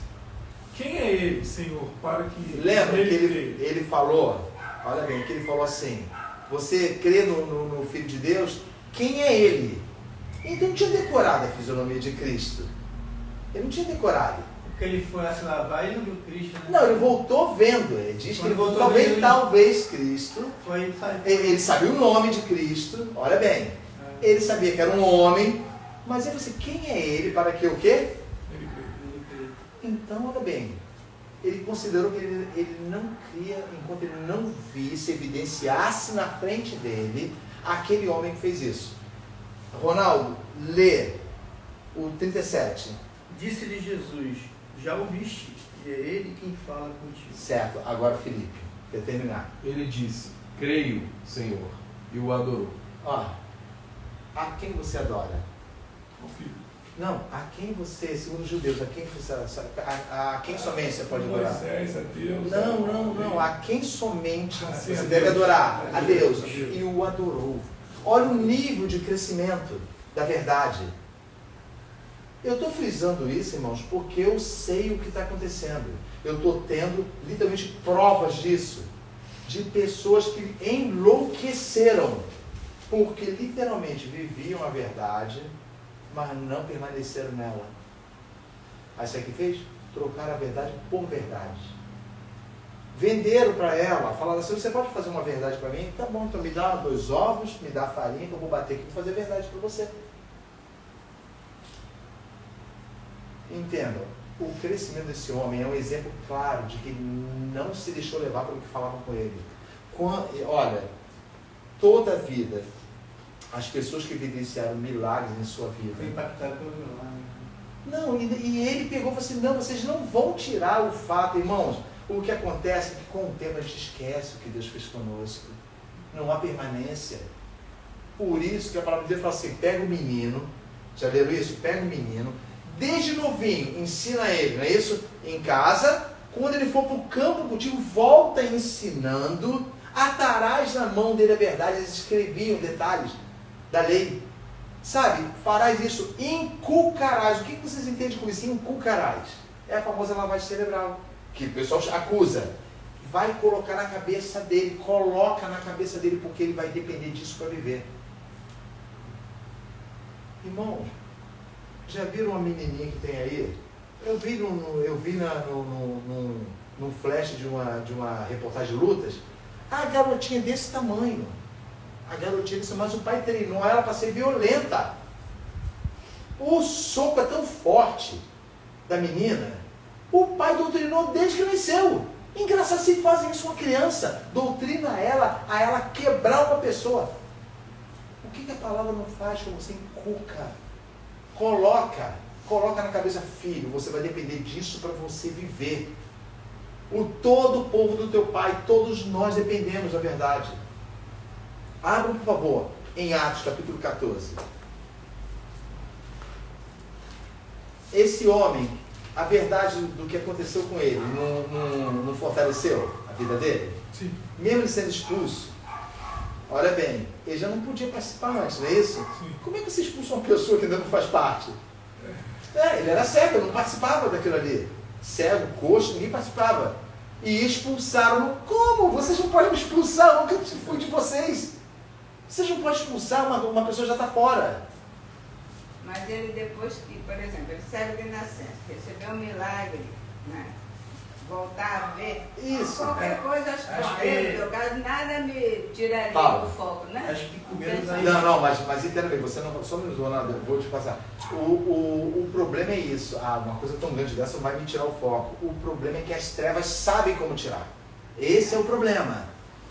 Quem é ele, Senhor, para que Lembra que creia? ele falou, olha bem, que ele falou assim, você crê no Filho de Deus? Quem é ele? Então não tinha decorado a fisionomia de Cristo. Ele não tinha decorado. Porque ele foi a se lavar e não viu Cristo, né? Não, ele voltou vendo. Ele diz que Quando ele voltou voltou vendo vendo, talvez Cristo. Foi, sabe? Ele sabia o nome de Cristo, olha bem. Ele sabia que era um homem, mas ele disse, quem é ele para que o quê? Ele crê. Então, olha bem, ele considerou que ele não cria enquanto ele não visse, evidenciasse na frente dele aquele homem que fez isso. Ronaldo, lê o 37. Disse-lhe Jesus: Já ouviste, e é ele quem fala contigo. Certo, agora Felipe, para terminar. Ele disse: Creio, Senhor, e o adorou. A quem você adora? O filho. Não, a quem você, segundo os judeus, a quem somente você pode adorar? Moisés, a Deus. Não. A quem somente Sim, você a deve Deus. adorar? A Deus. A Deus. E o adorou. Olha o nível de crescimento da verdade. Eu estou frisando isso, irmãos, porque eu sei o que está acontecendo. Eu estou tendo, literalmente, provas disso. De pessoas que enlouqueceram. Porque, literalmente, viviam a verdade, mas não permaneceram nela. Aí sabe o que fez? Trocaram a verdade por verdade. Venderam para ela, falaram assim, você pode fazer uma verdade para mim? Tá bom, então me dá 2 ovos, me dá farinha, que eu vou bater aqui e fazer verdade para você. Entendam, o crescimento desse homem é um exemplo claro de que ele não se deixou levar pelo que falavam com ele. Olha, toda a vida, as pessoas que evidenciaram milagres em sua vida, Foi impactado pelo milagre. não, e ele pegou e falou assim, não, vocês não vão tirar o fato, irmãos. O que acontece é que com o tempo a gente esquece o que Deus fez conosco. Não há permanência. Por isso que a palavra de Deus fala assim, pega o menino, já leram isso? Pega o menino, desde novinho, ensina ele, não é isso? Em casa, quando ele for para o campo contigo, volta ensinando, atarás na mão dele a verdade, eles escreviam detalhes da lei. Sabe, farás isso, inculcarás. O que vocês entendem com isso? Inculcarás. É a famosa lavagem cerebral, que o pessoal acusa. Vai colocar na cabeça dele, coloca na cabeça dele, porque ele vai depender disso para viver. Irmãos, já viram uma menininha que tem aí? Eu vi num flash de uma reportagem de lutas, a garotinha desse tamanho. A garotinha desse tamanho, mas o pai treinou ela para ser violenta. O soco é tão forte da menina, o pai doutrinou desde que nasceu. Engraçado, se fazem isso com uma criança, doutrina ela a ela quebrar uma pessoa. O que a palavra não faz com você? Inculca, coloca na cabeça, filho, você vai depender disso para você viver. Todo o povo do teu pai, todos nós dependemos da verdade. Abram, por favor, em Atos capítulo 14. Esse homem, a verdade do que aconteceu com ele não fortaleceu a vida dele? Sim. Mesmo ele sendo expulso, olha bem, ele já não podia participar antes, não é isso? Sim. Como é que você expulsa uma pessoa que ainda não faz parte? Ele era cego, não participava daquilo ali. Cego, coxo, ninguém participava. E expulsaram. Como? Vocês não podem me expulsar, eu nunca fui de vocês. Vocês não podem expulsar, uma pessoa já está fora. Mas ele depois que, por exemplo, ele cego de nascença, recebeu um milagre, né? Voltar a ver. Isso. Qualquer coisa, acho que meu caso, nada me tiraria Fala. do foco, né? Acho que começo daí. Não, mas entenda bem, você não. Só me usou nada, eu vou te passar. O problema é isso. Uma coisa tão grande dessa não vai me tirar o foco. O problema é que as trevas sabem como tirar. Esse é o problema.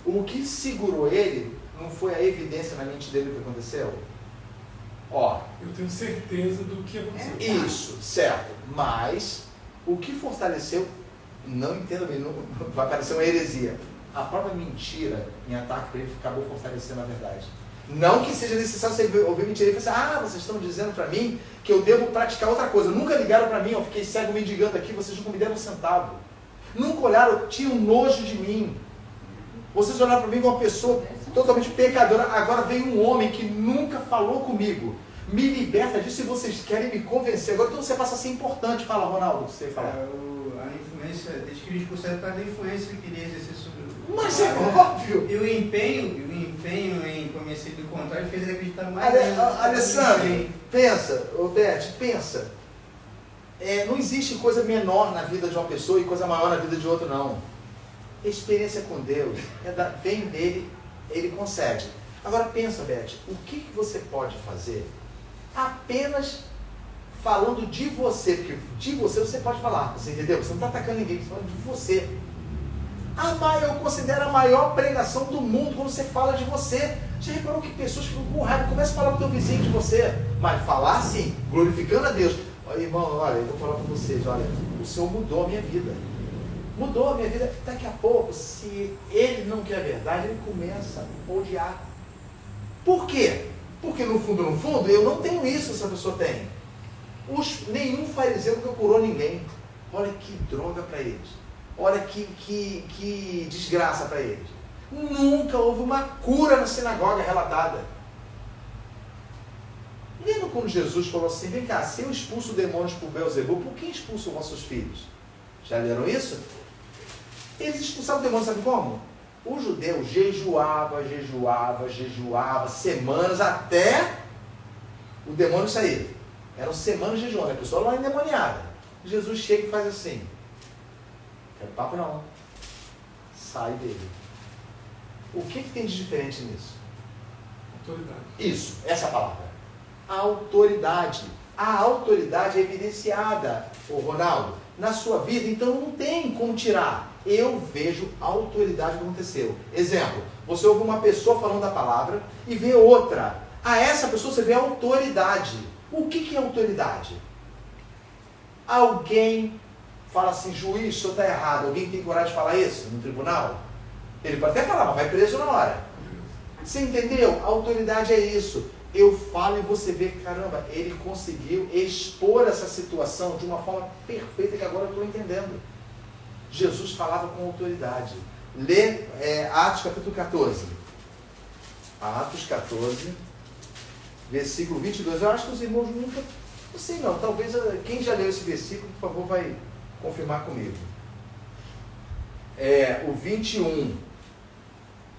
O que segurou ele não foi a evidência na mente dele do que aconteceu? Eu tenho certeza do que aconteceu. Isso, certo. Mas o que fortaleceu, não entenda bem, não vai parecer uma heresia. A própria mentira em ataque para ele acabou fortalecendo a verdade. Não que seja necessário você ouvir mentira e pensar, vocês estão dizendo para mim que eu devo praticar outra coisa. Nunca ligaram para mim, eu fiquei cego mendigando aqui, vocês nunca me deram um centavo. Nunca olharam, tinham nojo de mim. Vocês olharam para mim como uma pessoa totalmente pecadora. Agora vem um homem que nunca falou comigo. Me liberta disso e vocês querem me convencer. Agora então você passa a ser importante. Fala, Ronaldo, o que você ia falar? A influência, desde que ele expulsaram para a influência que ele queria exercer sobre o. Mas é óbvio. E o empenho em convencer do contrário fez ele acreditar mais. Alessandro, pensa, Beth, pensa. Não existe coisa menor na vida de uma pessoa e coisa maior na vida de outra, não. Experiência com Deus vem dele, ele concede. Agora pensa, Beth, o que você pode fazer apenas falando de você? Porque de você pode falar, você entendeu? Você não está atacando ninguém, você está falando de você. Eu considero a maior pregação do mundo quando você fala de você. Já reparou que pessoas ficam com raiva, começa a falar para o teu vizinho de você, mas falar assim, glorificando a Deus. Olha, irmão, eu vou falar para vocês, o Senhor mudou a minha vida. Mudou a minha vida. Daqui a pouco, se ele não quer a verdade, ele começa a odiar. Por quê? Porque no fundo, eu não tenho isso, essa pessoa tem. Nenhum fariseu procurou ninguém. Olha que droga para eles. Olha que desgraça para eles. Nunca houve uma cura na sinagoga relatada. Lembra quando Jesus falou assim, vem cá, se eu expulso demônios por Beelzebul, por que expulso vossos filhos? Já leram isso? Eles expulsavam demônios, sabe como? O judeu jejuava semanas até o demônio sair. Eram semanas jejuando, a pessoa lá endemoniada. Jesus chega e faz assim. Não quero papo não. Sai dele. O que tem de diferente nisso? Autoridade. Isso, essa é a palavra. A autoridade. A autoridade é evidenciada, Ronaldo, na sua vida, então não tem como tirar. Eu vejo a autoridade que aconteceu. Exemplo, você ouve uma pessoa falando da palavra e vê outra. A essa pessoa você vê a autoridade. O que é autoridade? Alguém fala assim, juiz, o senhor está errado. Alguém tem coragem de falar isso no tribunal? Ele pode até falar, mas vai preso na hora. Você entendeu? A autoridade é isso. Eu falo e você vê, caramba, ele conseguiu expor essa situação de uma forma perfeita que agora eu estou entendendo. Jesus falava com autoridade. Lê Atos capítulo 14. Atos 14, versículo 22. Eu acho que os irmãos nunca... Não sei não, talvez quem já leu esse versículo, por favor, vai confirmar comigo. O 21.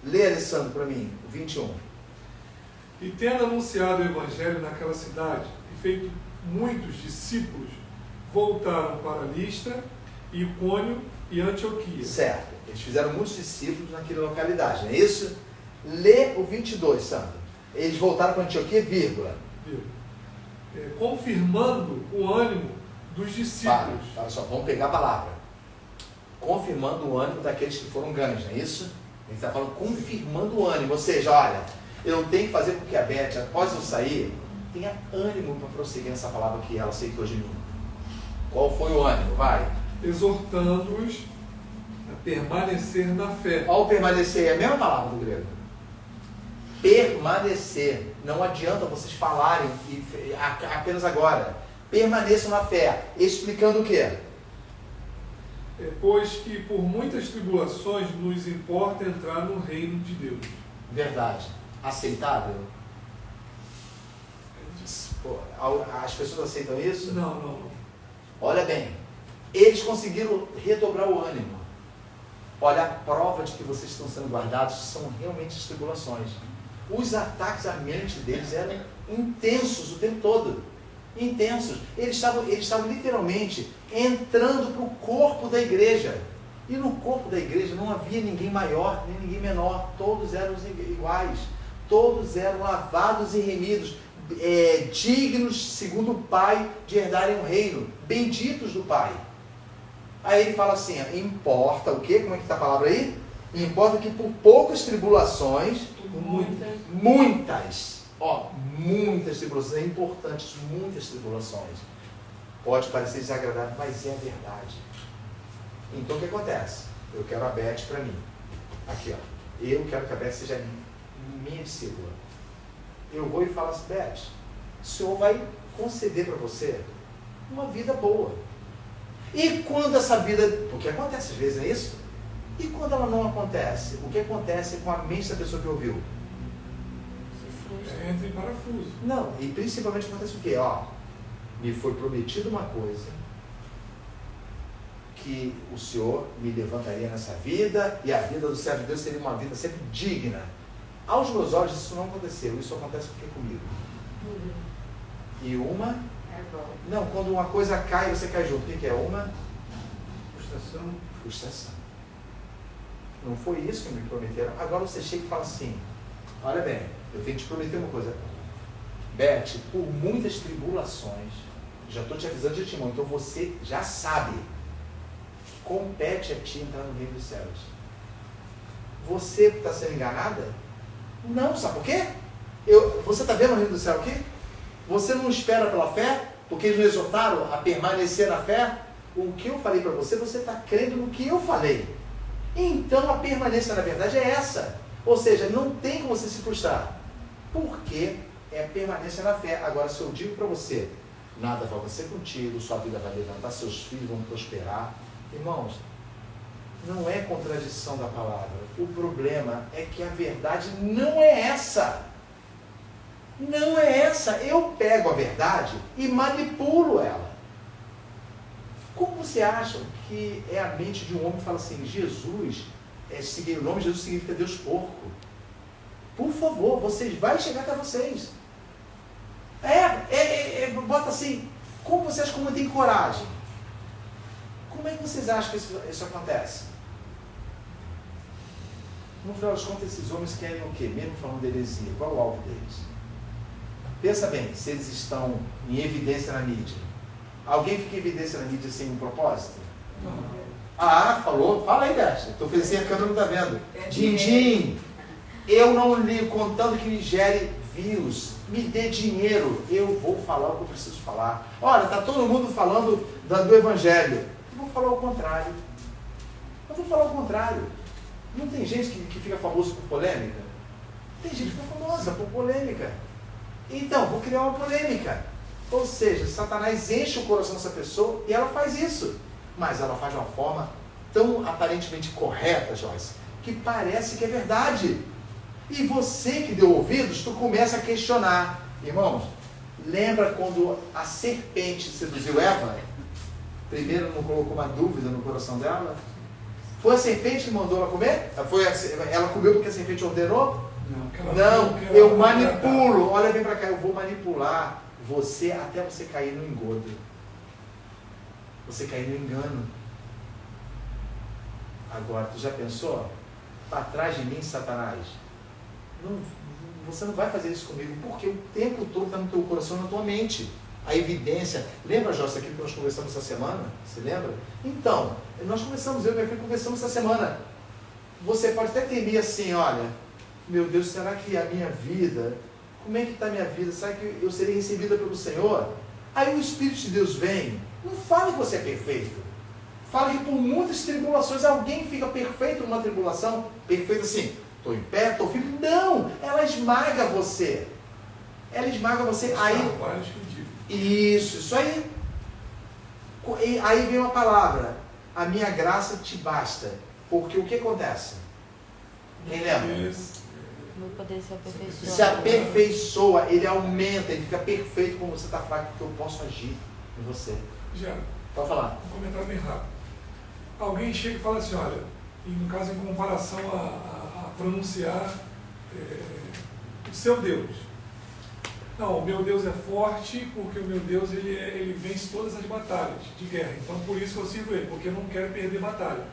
Lê, Alessandro, para mim, o 21. E tendo anunciado o Evangelho naquela cidade e feito muitos discípulos, voltaram para Listra, Icônio e Antioquia. Certo. Eles fizeram muitos discípulos naquela localidade, não é isso? Lê o 22, Sandro. Eles voltaram para Antioquia, vírgula. Confirmando o ânimo dos discípulos. Para só, vamos pegar a palavra. Confirmando o ânimo daqueles que foram ganhos, não é isso? A gente está falando confirmando o ânimo. Ou seja, olha, eu tenho que fazer com que a Beth, após eu sair, tenha ânimo para prosseguir nessa palavra que ela aceitou de mim. Qual foi o ânimo? Vai. Exortando-os a permanecer na fé. Ao permanecer, é a mesma palavra do grego. Permanecer. Não adianta vocês falarem apenas agora. Permaneçam na fé. Explicando o quê? Pois que por muitas tribulações nos importa entrar no reino de Deus. Verdade. Aceitável? As pessoas aceitam isso? Não. Olha bem. Eles conseguiram redobrar o ânimo. Olha, a prova de que vocês estão sendo guardados são realmente as tribulações. Os ataques à mente deles eram intensos o tempo todo. Intensos. Eles estavam literalmente entrando para o corpo da igreja. E no corpo da igreja não havia ninguém maior, nem ninguém menor. Todos eram iguais. Todos eram lavados e remidos. Dignos, segundo o Pai, de herdarem o reino. Benditos do Pai. Aí ele fala assim, importa o quê? Como é que está a palavra aí? Importa que por poucas tribulações, muitas tribulações, é importante, muitas tribulações. Pode parecer desagradável, mas é verdade. Então o que acontece? Eu quero a Beth para mim. Aqui, ó. Eu quero que a Beth seja minha discípula. Eu vou e falo assim, Beth, o Senhor vai conceder para você uma vida boa. E quando essa vida... Porque acontece às vezes, não é isso? E quando ela não acontece? O que acontece com a mente da pessoa que ouviu? Entra em parafuso. Não, e principalmente acontece o quê? Ó, me foi prometido uma coisa, que o Senhor me levantaria nessa vida, e a vida do servo de Deus seria uma vida sempre digna. Aos meus olhos isso não aconteceu, isso acontece porque comigo. E uma... Não, quando uma coisa cai, você cai junto. O que é uma? Frustração. Não foi isso que me prometeram. Agora você chega e fala assim, olha bem, eu tenho que te prometer uma coisa. Beth, por muitas tribulações, já estou te avisando de antemão, então você já sabe, compete a ti entrar no reino dos céus. Você está sendo enganada? Não, sabe por quê? Você está vendo o reino do céu aqui? Você não espera pela fé? Porque eles nos exortaram a permanecer na fé? O que eu falei para você, você está crendo no que eu falei. Então a permanência na verdade é essa. Ou seja, não tem como você se frustrar. Porque é permanência na fé. Agora, se eu digo para você, nada vai acontecer contigo, sua vida vai levantar, seus filhos vão prosperar. Irmãos, não é contradição da palavra. O problema é que a verdade não é essa. Não é essa. Eu pego a verdade e manipulo ela. Como você acha que é a mente de um homem que fala assim, Jesus, o nome de Jesus significa Deus porco. Por favor, vai chegar até vocês. Bota assim, como você acha que uma tem coragem? Como é que vocês acham que isso acontece? No final das contas, esses homens querem o quê? Mesmo falando de heresia, qual é o alvo deles? Pensa bem, se eles estão em evidência na mídia. Alguém fica em evidência na mídia sem um propósito? Ah, falou? Fala aí, Beth. Estou fazendo assim, a câmera não está vendo. Din-din. Eu não lhe contando que me gere views. Me dê dinheiro. Eu vou falar o que eu preciso falar. Olha, está todo mundo falando do Evangelho. Eu vou falar o contrário. Não tem gente que fica famoso por polêmica? Tem gente que fica famosa por polêmica. Então, vou criar uma polêmica. Ou seja, Satanás enche o coração dessa pessoa e ela faz isso. Mas ela faz de uma forma tão aparentemente correta, Joyce, que parece que é verdade. E você que deu ouvidos, tu começa a questionar. Irmãos, lembra quando a serpente seduziu Eva? Primeiro não colocou uma dúvida no coração dela? Foi a serpente que mandou ela comer? Ela comeu porque a serpente ordenou? Não, eu manipulo. Olha bem para cá, eu vou manipular você até você cair no engodo. Você cair no engano. Agora, tu já pensou? Para trás de mim, Satanás. Não, você não vai fazer isso comigo, porque o tempo todo está no teu coração, na tua mente. A evidência. Lembra, Jorge, aquilo que nós conversamos essa semana? Você lembra? Então, nós conversamos, eu e minha filha conversamos essa semana. Você pode até temer assim, olha, meu Deus, será que a minha vida, como é que está a minha vida? Será que eu serei recebida pelo Senhor? Aí o Espírito de Deus vem, não fale que você é perfeito. Fale que por muitas tribulações alguém fica perfeito numa tribulação, perfeito assim, estou em pé, estou firme. Não, ela esmaga você. Ela esmaga você. Aí, isso aí. E aí vem uma palavra, a minha graça te basta. Porque o que acontece? Quem lembra? Meu poder se aperfeiçoa. Se aperfeiçoa, ele aumenta, ele fica perfeito como você está fraco, porque eu posso agir em você. Já. Pode falar. Um comentário bem rápido. Alguém chega e fala assim, olha, e no caso em comparação a pronunciar o seu Deus. Não, o meu Deus é forte porque o meu Deus ele vence todas as batalhas de guerra. Então por isso eu sirvo ele, porque eu não quero perder batalha.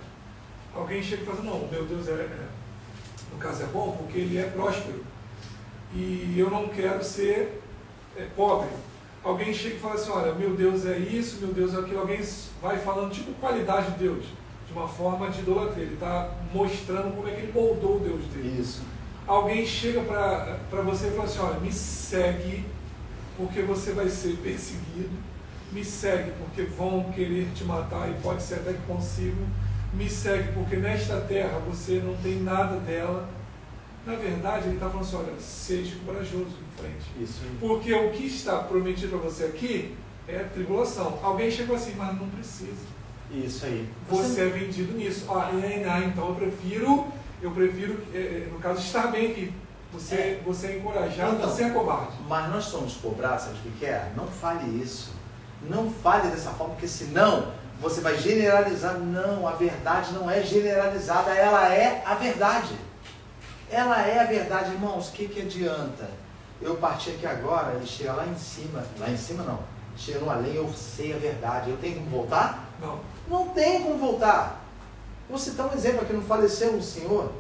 Alguém chega e fala, não, o meu Deus no caso é bom porque ele é próspero. E eu não quero ser pobre. Alguém chega e fala assim, olha, meu Deus é isso, meu Deus é aquilo. Alguém vai falando tipo qualidade de Deus, de uma forma de idolatria. Ele está mostrando como é que ele moldou o Deus dele. Isso. Alguém chega para você e fala assim, olha, me segue porque você vai ser perseguido. Me segue porque vão querer te matar e pode ser até que consigam. Me segue porque nesta terra você não tem nada dela. Na verdade, ele está falando assim, olha, seja corajoso em frente. Isso. Porque o que está prometido para você aqui é tribulação. Alguém chegou assim, mas não precisa. Isso aí. Você é vendido nisso. Então eu prefiro, no caso, estar bem aqui. Você é encorajado, então, você é covarde. Mas nós somos cobrados, sabe o que é? Não fale isso. Não fale dessa forma, porque senão você vai generalizar. Não, a verdade não é generalizada, ela é a verdade. Ela é a verdade, irmãos. O que adianta eu partir aqui agora e chegar lá em cima não, chega no além, eu sei a verdade, eu tenho como voltar? Não. Não tem como voltar. Vou citar um exemplo aqui, não faleceu um senhor,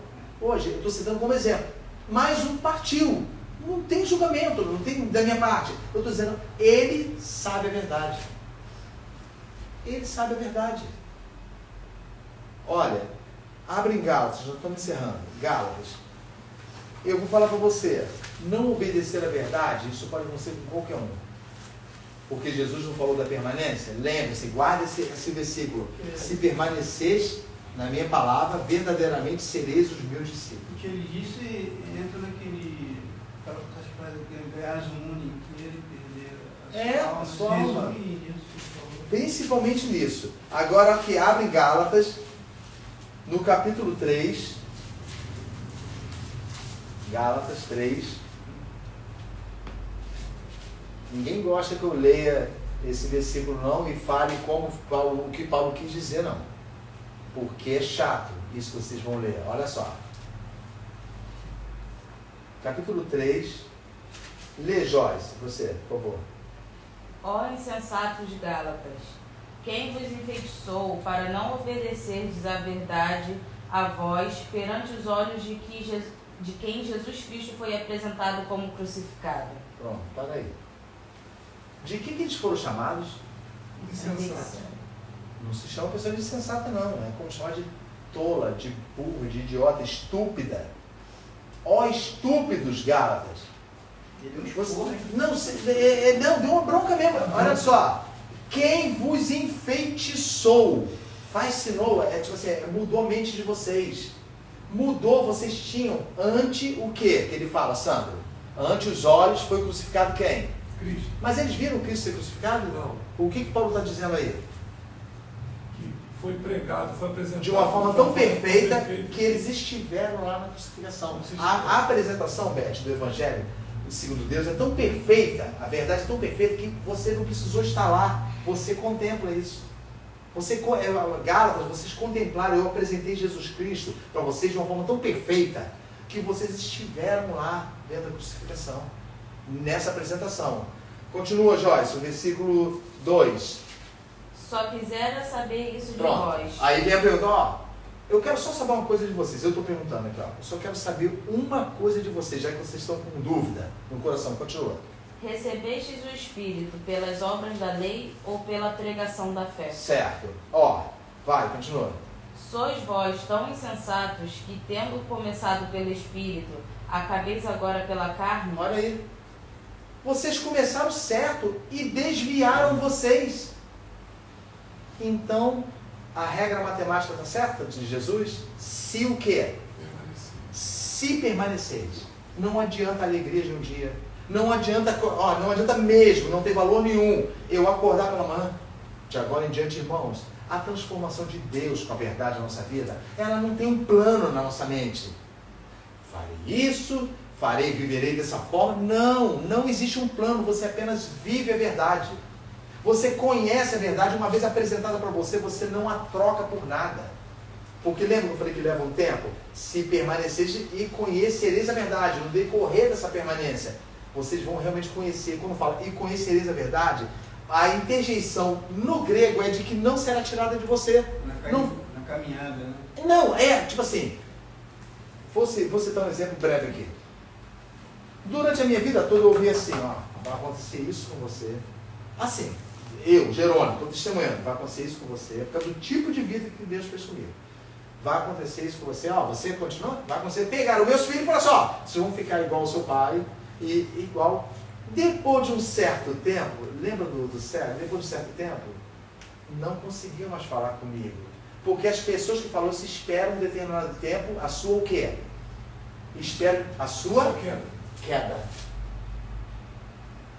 hoje, eu estou citando como exemplo, mais um partiu, não tem julgamento, não tem da minha parte, eu estou dizendo, ele sabe a verdade. Ele sabe a verdade. Olha, abre em Gálatas, já estamos encerrando, Gálatas. Eu vou falar para você, não obedecer à verdade, isso pode acontecer com qualquer um. Porque Jesus não falou da permanência? Lembre-se, guarde esse versículo. Se permaneceis na minha palavra, verdadeiramente sereis os meus discípulos. O que ele disse entra naquele, acho que faz aquele ganhar o mundo inteiro e perder a sua alma. Principalmente nisso. Agora que abre Gálatas, no capítulo 3, Gálatas 3. Ninguém gosta que eu leia esse versículo não e fale como o que Paulo quis dizer, não. Porque é chato isso que vocês vão ler. Olha só. Capítulo 3. Lê, Joyce, você, por favor. Ó insensatos Gálatas, quem vos enfeitiçou para não obedecerdes à verdade a vós perante os olhos de quem Jesus Cristo foi apresentado como crucificado? Pronto, para aí. De que eles foram chamados? Insensato. Não se chama pessoa de insensata, não. É como chamar de tola, de burro, de idiota, estúpida. Ó estúpidos Gálatas. Não, deu uma bronca mesmo. Olha só. Quem vos enfeitiçou, fascinou, tipo assim, mudou a mente de vocês. Mudou, vocês tinham ante o quê? Que ele fala, Sandro? Ante os olhos foi crucificado quem? Cristo. Mas eles viram Cristo ser crucificado? Não. O que Paulo está dizendo aí? Que foi pregado, foi apresentado De uma forma tão perfeita que eles estiveram lá na crucificação. A apresentação, Beth, do Evangelho, segundo Deus, é tão perfeita, a verdade é tão perfeita que você não precisou estar lá. Você contempla isso. Gálatas, vocês contemplaram, eu apresentei Jesus Cristo para vocês de uma forma tão perfeita, que vocês estiveram lá dentro da crucificação, nessa apresentação. Continua, Joyce, o versículo 2. Só quisera saber isso de Pronto. vós. Aí vem a pergunta, ó, eu quero só saber uma coisa de vocês. Eu estou perguntando aqui, ó. Eu só quero saber uma coisa de vocês, já que vocês estão com dúvida no coração. Continua. Recebestes o Espírito pelas obras da lei ou pela pregação da fé? Certo. Ó, vai, continua. Sois vós tão insensatos que, tendo começado pelo Espírito, acabeis agora pela carne? Olha aí. Vocês começaram certo e desviaram vocês. Então, a regra matemática está certa de Jesus? Se o quê? Se permaneceres. Não adianta a alegria de um dia. Não adianta, ó, não adianta mesmo, não tem valor nenhum eu acordar pela manhã. De agora em diante, irmãos, a transformação de Deus com a verdade na nossa vida, ela não tem um plano na nossa mente. Farei isso, farei, viverei dessa forma. Não, não existe um plano, você apenas vive a verdade. Você conhece a verdade, uma vez apresentada para você, você não a troca por nada. Porque lembra que eu falei que leva um tempo? Se permaneceres e conhecereis a verdade, no decorrer dessa permanência, vocês vão realmente conhecer. Quando fala e conhecereis a verdade, a interjeição no grego é de que não será tirada de você. Na caminhada, né? Não, é tipo assim, vou citar um exemplo breve aqui. Durante a minha vida toda eu ouvi assim, ó, vai acontecer isso com você. Assim, eu, Jerônimo, estou testemunhando, vai acontecer isso com você, por causa do tipo de vida que Deus fez comigo. Vai acontecer isso com você, ó, você continua, vai acontecer, pegaram os meus filhos e falaram assim, ó, vocês vão ficar igual ao seu pai, e igual. Depois de um certo tempo, lembra do cérebro? Depois de um certo tempo, não conseguiam mais falar comigo. Porque as pessoas que falam se esperam um determinado tempo, a sua o quê? Esperam a sua queda.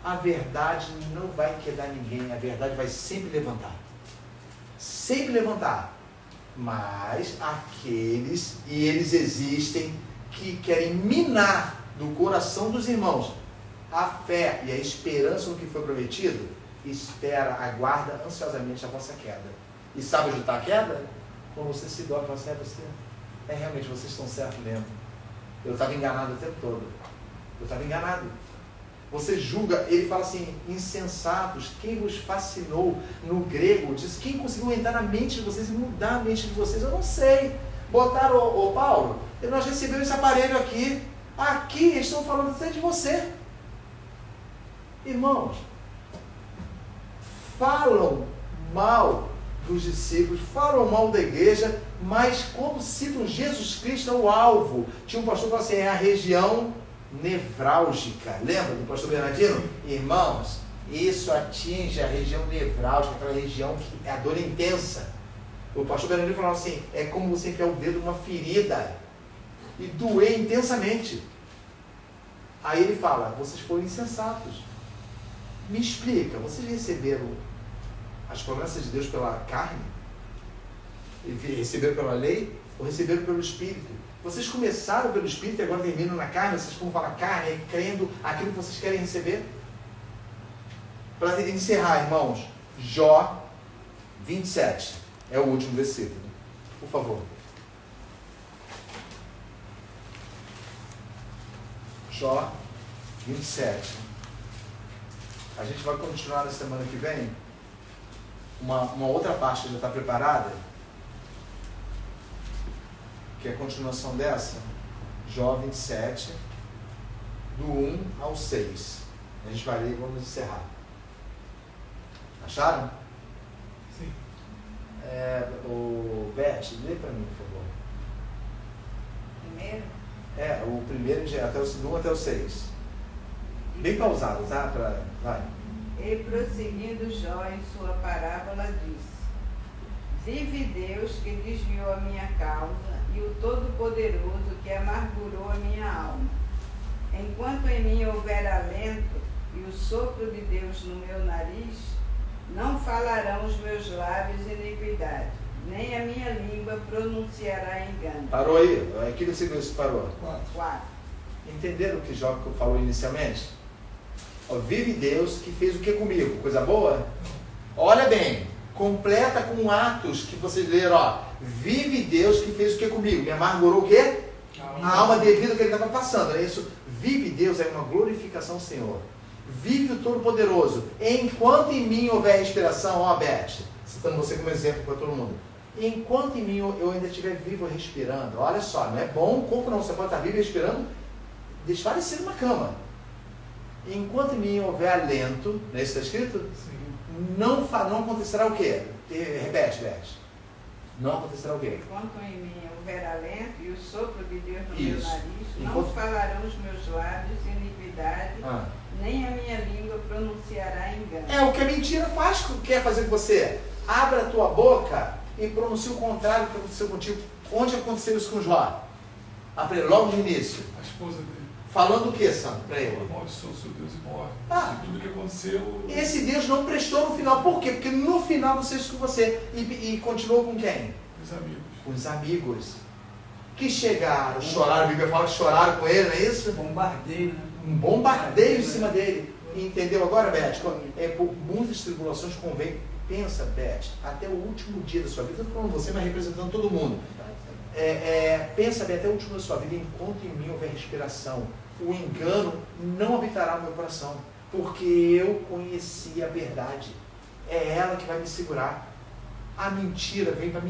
A verdade não vai quedar ninguém, a verdade vai sempre levantar. Sempre levantar. Mas aqueles, e eles existem, que querem minar do coração dos irmãos a fé e a esperança no que foi prometido, espera, aguarda ansiosamente a vossa queda. E sabe onde está a queda? Quando você se dobra, você realmente, vocês estão certos mesmo. Eu estava enganado o tempo todo. Eu estava enganado. Você julga, ele fala assim, insensatos, quem vos fascinou? No grego, diz, quem conseguiu entrar na mente de vocês e mudar a mente de vocês? Eu não sei. Botaram, ô Paulo, nós recebemos esse aparelho aqui, eles estão falando até de você. Irmãos, falam mal dos discípulos, falam mal da igreja, mas quando citam Jesus Cristo é o alvo. Tinha um pastor que falou assim, é a região nevrálgica. Lembra do pastor Bernardino? Irmãos, isso atinge a região nevrálgica, aquela região que a dor é intensa. O pastor Bernardino falava assim, é como você enfiar o dedo numa ferida e doer intensamente. Aí ele fala, vocês foram insensatos. Me explica, vocês receberam as promessas de Deus pela carne? Receberam pela lei? Ou receberam pelo Espírito? Vocês começaram pelo Espírito e agora terminam na carne? Vocês como falam carne, crendo aquilo que vocês querem receber? Para encerrar, irmãos, Jó 27 é o último versículo. Por favor. Jó 27. A gente vai continuar na semana que vem. Uma outra parte já está preparada, que é a continuação dessa. Jó 27, do 1 ao 6. A gente vai ler e vamos encerrar. Acharam? Sim. O Beth, lê para mim, por favor. Primeiro? O primeiro, até do 1 até o 6. Bem pausado, tá? Vai. E prosseguindo Jó em sua parábola disse, vive Deus que desviou a minha causa e o Todo-Poderoso que amargurou a minha alma. Enquanto em mim houver alento e o sopro de Deus no meu nariz, não falarão os meus lábios iniquidade, nem a minha língua pronunciará engano. Parou aí? Que versículo você parou? 4. Entenderam o que Jó falou inicialmente? Vive Deus que fez o que comigo? Coisa boa? Olha bem, completa com atos que vocês leram, Vive Deus que fez o que comigo? Me amargurou o quê? A alma devido ao que ele estava passando, era isso. Vive Deus, é uma glorificação ao Senhor. Vive o Todo-Poderoso. Enquanto em mim houver respiração, ó Beth, citando você como exemplo para todo mundo. Enquanto em mim eu ainda estiver vivo respirando, olha só, não é bom o corpo não, você pode estar vivo respirando desfalecido na cama. Enquanto em mim houver alento, não é isso que está escrito? Sim. Não acontecerá o quê? Repete, Beth. Não acontecerá o quê? Enquanto em mim houver alento e o sopro de Deus no meu Isso. nariz, Enquanto- não falarão os meus lábios iniquidade, nem a minha língua pronunciará engano. É o que a mentira faz, quer fazer com você. Abra a tua boca e pronuncie o contrário do que aconteceu contigo. Onde aconteceu isso com Jó? Logo no início. A esposa dele. Falando o que, Sandro, para ele? Amaldiçoou seu Deus e morre. Ah. E tudo que aconteceu. Esse Deus não prestou no final. Por quê? Porque no final você fez com você. E continuou com quem? Os amigos. Com os amigos. Que chegaram, choraram. A Bíblia fala que choraram com ele, não é isso? Bombardeio, né? Um bombardeio em cima dele. Entendeu agora, Beth? Por muitas tribulações convém. Pensa, Beth, até o último dia da sua vida. Estou falando você, mas representando todo mundo. Pensa bem, até o último da sua vida, enquanto em mim houver respiração, o engano não habitará no meu coração, porque eu conheci a verdade. É ela que vai me segurar. A mentira vem para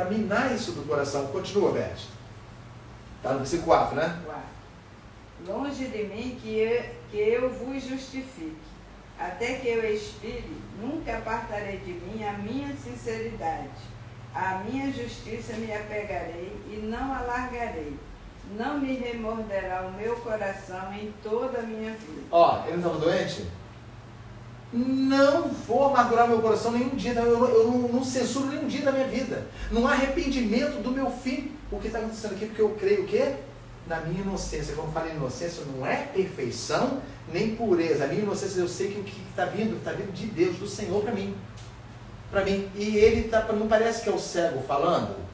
minar isso do coração. Continua, Beth. Está no versículo 4, né? 4. Longe de mim que eu vos justifique. Até que eu expire, nunca apartarei de mim a minha sinceridade. A minha justiça me apegarei e não alargarei. Não me remorderá o meu coração em toda a minha vida. Ó, ele não estava doente? Não vou amargurar meu coração nenhum dia. Eu não censuro nenhum dia da minha vida. Não há arrependimento do meu fim. O que está acontecendo aqui? Porque eu creio o quê? Na minha inocência. Quando eu falei inocência, não é perfeição nem pureza. A minha inocência, eu sei que o que está vindo de Deus, do Senhor para mim. E ele não parece que é o cego falando.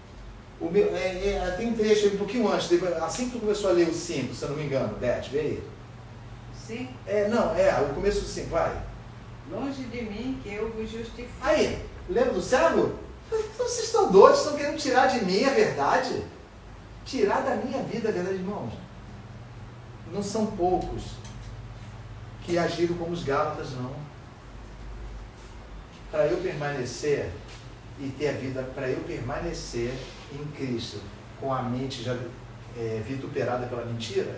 Tem um trecho um pouquinho antes, assim que tu começou a ler o 5, se eu não me engano, Beth, vê aí. Sim? O começo do 5, vai. Longe de mim que eu vos justifique. Aí, lembra do cego? Vocês estão doidos, estão querendo tirar de mim a verdade? Tirar da minha vida a verdade, irmãos. Não são poucos que agiram como os Gálatas, não. Para eu permanecer e ter a vida, para eu permanecer em Cristo, com a mente já vituperada pela mentira,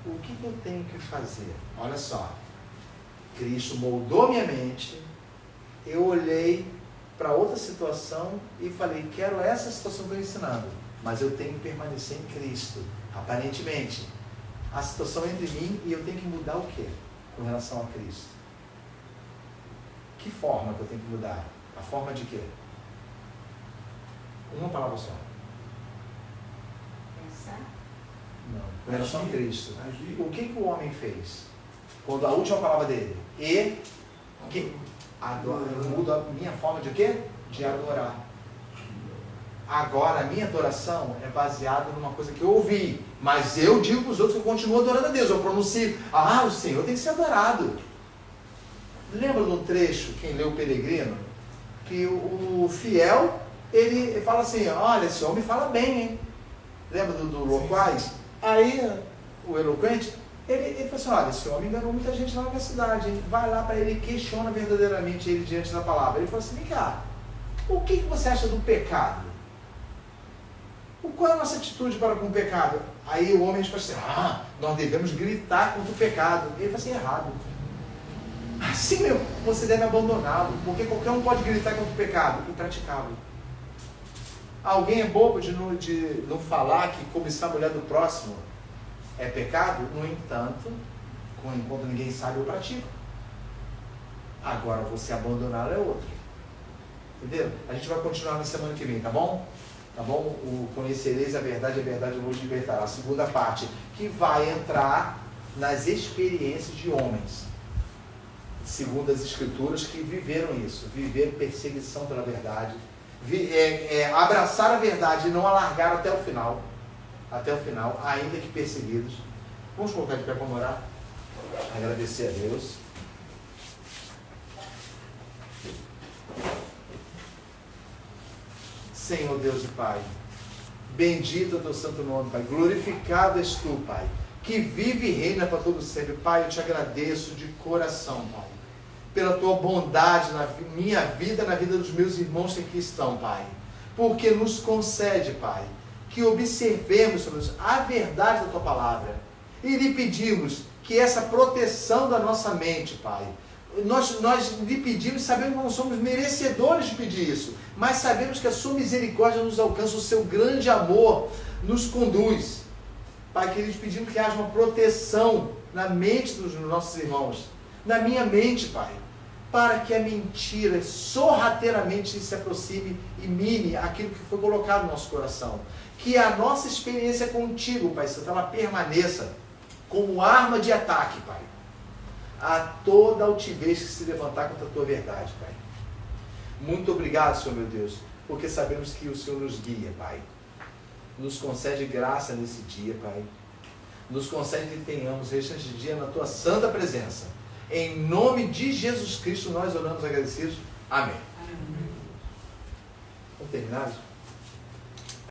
o que eu tenho que fazer? Olha só, Cristo moldou minha mente, eu olhei para outra situação e falei, quero essa situação que eu estou ensinando, mas eu tenho que permanecer em Cristo. Aparentemente, a situação entre mim e eu tenho que mudar o quê? Com relação a Cristo. Que forma que eu tenho que mudar? A forma de quê? Uma palavra só. Pensar. Não. Com relação a Cristo. Agir. O que o homem fez? Quando a última palavra dele. Eu mudo a minha forma de quê? De adorar. Agora a minha adoração é baseada numa coisa que eu ouvi. Mas eu digo para os outros que eu continuo adorando a Deus. Eu pronuncio. O Senhor tem que ser adorado. Lembra de um trecho, quem leu o Peregrino? Que o fiel, ele fala assim, olha, esse homem fala bem, hein? Lembra do loquaz? Aí, o eloquente, ele fala assim, olha, esse homem enganou muita gente lá na minha cidade, hein? Vai lá para ele e questiona verdadeiramente ele diante da palavra. Ele fala assim, vem cá, o que você acha do pecado? Qual é a nossa atitude para com o pecado? Aí o homem fala assim, nós devemos gritar contra o pecado. Ele fala assim, errado. Assim mesmo, você deve abandoná-lo, porque qualquer um pode gritar contra o pecado e praticá-lo. Alguém é bobo de não falar que cobiçar a mulher do próximo é pecado? No entanto, enquanto ninguém sabe, eu pratico. Agora, você abandoná-lo é outro. Entendeu? A gente vai continuar na semana que vem, tá bom? Tá bom? O conhecereis a verdade vos libertará. A segunda parte, que vai entrar nas experiências de homens, segundo as Escrituras, que viveram isso, viveram perseguição pela verdade, abraçar a verdade e não alargar até o final, ainda que perseguidos. Vamos colocar de pé para orar, agradecer a Deus. Senhor Deus e Pai, Bendito é o teu santo nome, Pai. Glorificado és tu, Pai, que vive e reina para todo sempre. Pai, eu te agradeço de coração, Pai, pela tua bondade na minha vida, na vida dos meus irmãos que aqui estão, Pai. Porque nos concede, Pai, que observemos, Senhor Deus, a verdade da tua palavra. E lhe pedimos que essa proteção da nossa mente, Pai, nós lhe pedimos, sabemos que não somos merecedores de pedir isso, mas sabemos que a sua misericórdia nos alcança, o seu grande amor nos conduz. Pai, que lhe pedimos que haja uma proteção na mente dos nossos irmãos, na minha mente, Pai, para que a mentira sorrateiramente se aproxime e mine aquilo que foi colocado no nosso coração. Que a nossa experiência contigo, Pai Santo, ela permaneça como arma de ataque, Pai, a toda altivez que se levantar contra a tua verdade, Pai. Muito obrigado, Senhor meu Deus, porque sabemos que o Senhor nos guia, Pai. Nos concede graça nesse dia, Pai. Nos concede que tenhamos restante de dia na tua santa presença. Em nome de Jesus Cristo nós oramos agradecidos. Amém. Vamos terminar?